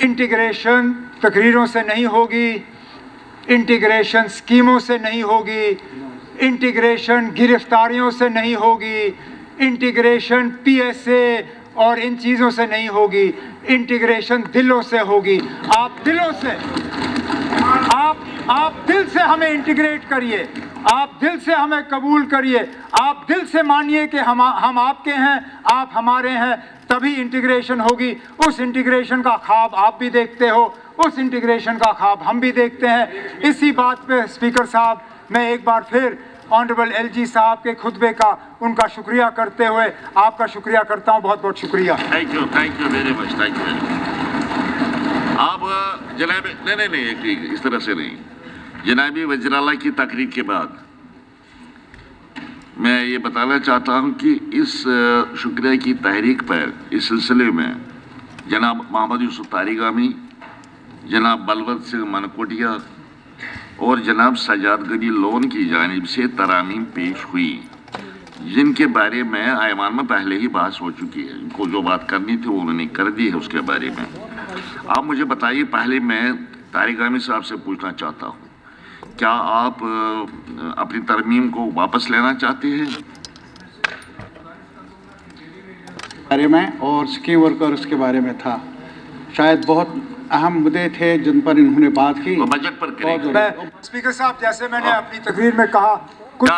इंटीग्रेशन तकरीरों से नहीं होगी, इंटीग्रेशन स्कीमों से नहीं होगी, इंटीग्रेशन गिरफ्तारियों से नहीं होगी, इंटीग्रेशन पीएसए और इन चीज़ों से नहीं होगी, इंटीग्रेशन दिलों से होगी। आप दिलों से, आप दिल से हमें इंटीग्रेट करिए, आप दिल से हमें कबूल करिए, आप दिल से मानिए कि हम आपके हैं, आप हमारे हैं, तभी इंटीग्रेशन होगी। उस इंटीग्रेशन का ख्वाब आप भी देखते हो, उस इंटीग्रेशन का ख्वाब हम भी देखते हैं। इसी बात पे स्पीकर साहब, मैं एक बार फिर ऑनरेबल एलजी साहब के खुतबे का उनका शुक्रिया करते हुए आपका शुक्रिया करता हूँ। बहुत बहुत शुक्रिया। Thank you very much, thank you. आप जनाब, नहीं एक इस तरह से नहीं, जनाबी वज़ीर आला की तकरीर के बाद मैं ये बताना चाहता हूं कि इस शुक्रिया की तहरीक पर इस सिलसिले में जनाब मोहम्मद यूसुफ तारिगामी, जनाब बलवंत सिंह मनकोटिया और जनाब सजाद गनी लोन की जानिब से तरामीम पेश हुई, जिनके बारे में ऐवान में पहले ही बात हो चुकी है। इनको जो बात करनी थी वो उन्होंने कर दी है उसके बारे में। आप मुझे बताइए, पहले मैं तारिगामी साहब से पूछना चाहता हूँ, क्या आप अपनी तरमीम को वापस लेना चाहते हैं? बारे में और स्कीम वर्कर्स के बारे में था, शायद बहुत अहम मुद्दे थे जिन पर इन्होंने बात की। तो बजट पर करेंगे। मैं स्पीकर साहब, जैसे मैंने अपनी तकरीर में कहा, कुछ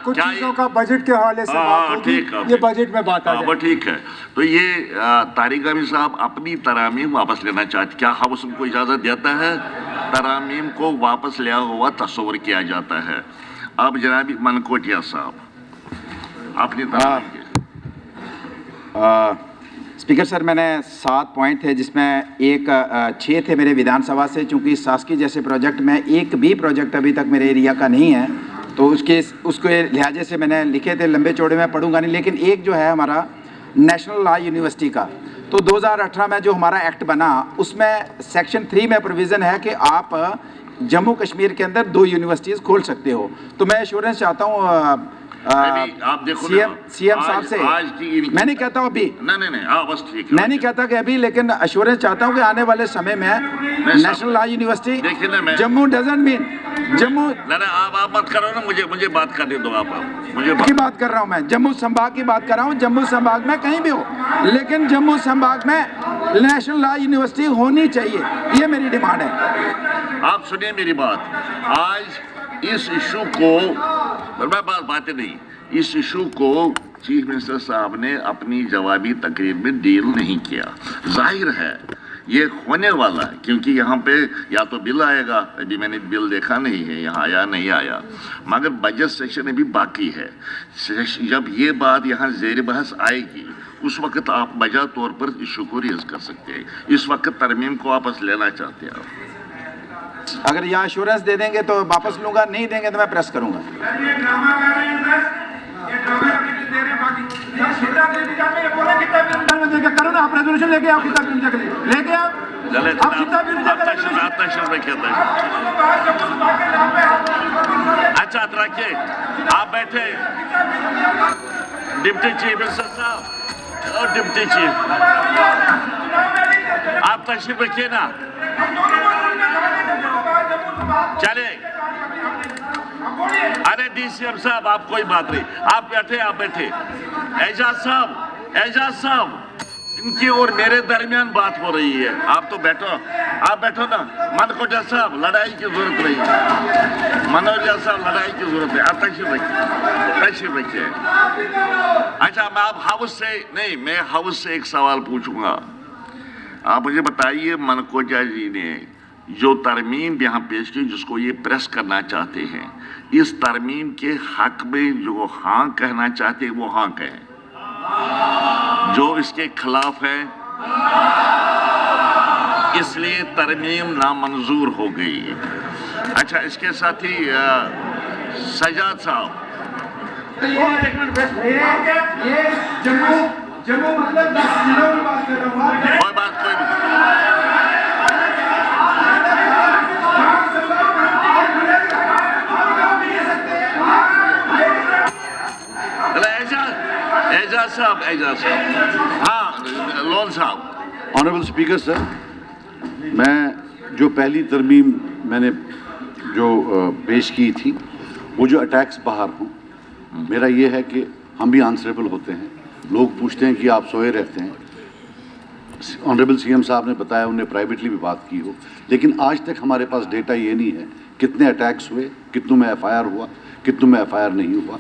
चीजों का बजट के हवाले से बात होगी, ये बजट में बात आ वो ठीक है। तो ये तारिगामी साहब अपनी तरामीम वापस लेना चाहते, क्या हाउस उनको इजाजत देता है? तरामीम को वापस लिया हुआ तस्वर किया जाता है। अब जनाब मनकोटिया साहब अपनी तरामीम स्पीकर सर, मैंने 7 पॉइंट थे जिसमें एक 6 थे मेरे विधानसभा से, चूंकि शासकीय जैसे प्रोजेक्ट में एक भी प्रोजेक्ट अभी तक मेरे एरिया का नहीं है, तो उसके लिहाजे से मैंने लिखे थे, लंबे चौड़े में पढ़ूंगा नहीं। लेकिन एक जो है हमारा नेशनल लॉ यूनिवर्सिटी का, तो 2018 में जो हमारा एक्ट बना उसमें सेक्शन 3 में प्रोविज़न है कि आप जम्मू कश्मीर के अंदर 2 यूनिवर्सिटीज़ खोल सकते हो। तो मैं एश्योरेंस चाहता हूँ आप देखो सीएम साहब से। मैं नहीं कहता हूँ अभी, नहीं, बस ठीक है। मैं नहीं कहता कि अभी, लेकिन एश्योरेंस चाहता हूँ कि आने वाले समय में national law university Jammu doesn't mean Jammu. आप मत करो ना, मुझे बात करने दो। आप मुझे की बात कर रहा हूँ, मैं जम्मू संभाग की बात कर रहा हूँ। जम्मू संभाग में कहीं भी हो, लेकिन जम्मू संभाग में नेशनल लॉ यूनिवर्सिटी होनी चाहिए, ये मेरी डिमांड है। आप सुनिए मेरी बात। आज इस इशू को बातें नहीं, इस इशू को चीफ मिनिस्टर साहब ने अपनी जवाबी तकरीर में डील नहीं किया। जाहिर है ये होने वाला है, क्योंकि यहाँ पे या तो बिल आएगा, अभी मैंने बिल देखा नहीं है यहाँ आया नहीं आया, मगर बजट सेशन अभी बाकी है। जब ये बात यहाँ ज़ेर बहस आएगी उस वक्त आप वजह तौर पर इशू को रेज कर सकते हैं। इस वक्त तरमीम को वापस लेना चाहते हैं आप? अगर यहाँ एश्योरेंस दे देंगे तो वापस लूंगा, नहीं देंगे तो मैं प्रेस करूंगा। करो ना, आप रेजोल्यूशन लेके आओ, लेके आओ। अच्छा रखिए, आप बैठे। डिप्टी चीफ मिनिस्टर साहब और डिप्टी चीफ, आप तशरीफ रखिए ना। चले, अरे डीसीएम साहब आप कोई बात नहीं, आप बैठे। एजाज साहब इनकी और मेरे दरमियान बात हो रही है, आप तो बैठो, आप बैठो ना। मनकोटिया साहब लड़ाई की जरूरत नहीं है, मनोजिया साहब लड़ाई की जरूरत है, आप तशरीफ रखिए। अच्छा, मैं आप हाउस से नहीं, मैं हाउस से एक सवाल पूछूंगा। आप मुझे बताइए, मनकोटिया जी ने जो तरमीम यहाँ पेश की जिसको ये प्रेस करना चाहते हैं, इस तरमीम के हक में जो हाँ कहना चाहते हैं वो हाँ कहें, जो इसके खिलाफ है इसलिए तरमीम नामंजूर हो गई। अच्छा, इसके साथ ही सजाद साहब, ये जम्मू मतलब 10 जिलों की बात कर रहा हूँ। कोई बात कोई एजाज साहब, हाँ लोन साहब। ऑनरेबल स्पीकर सर, मैं जो पहली तरमीम मैंने जो पेश की थी, वो जो अटैक्स बाहर हों, मेरा ये है कि हम भी आंसरेबल होते हैं। लोग पूछते हैं कि आप सोए रहते हैं। ऑनरेबल सीएम साहब ने बताया उन्हें प्राइवेटली भी बात की हो, लेकिन आज तक हमारे पास डेटा ये नहीं है कितने अटैक्स हुए, कितनों में एफआईआर हुआ, कितनों में एफआईआर नहीं हुआ।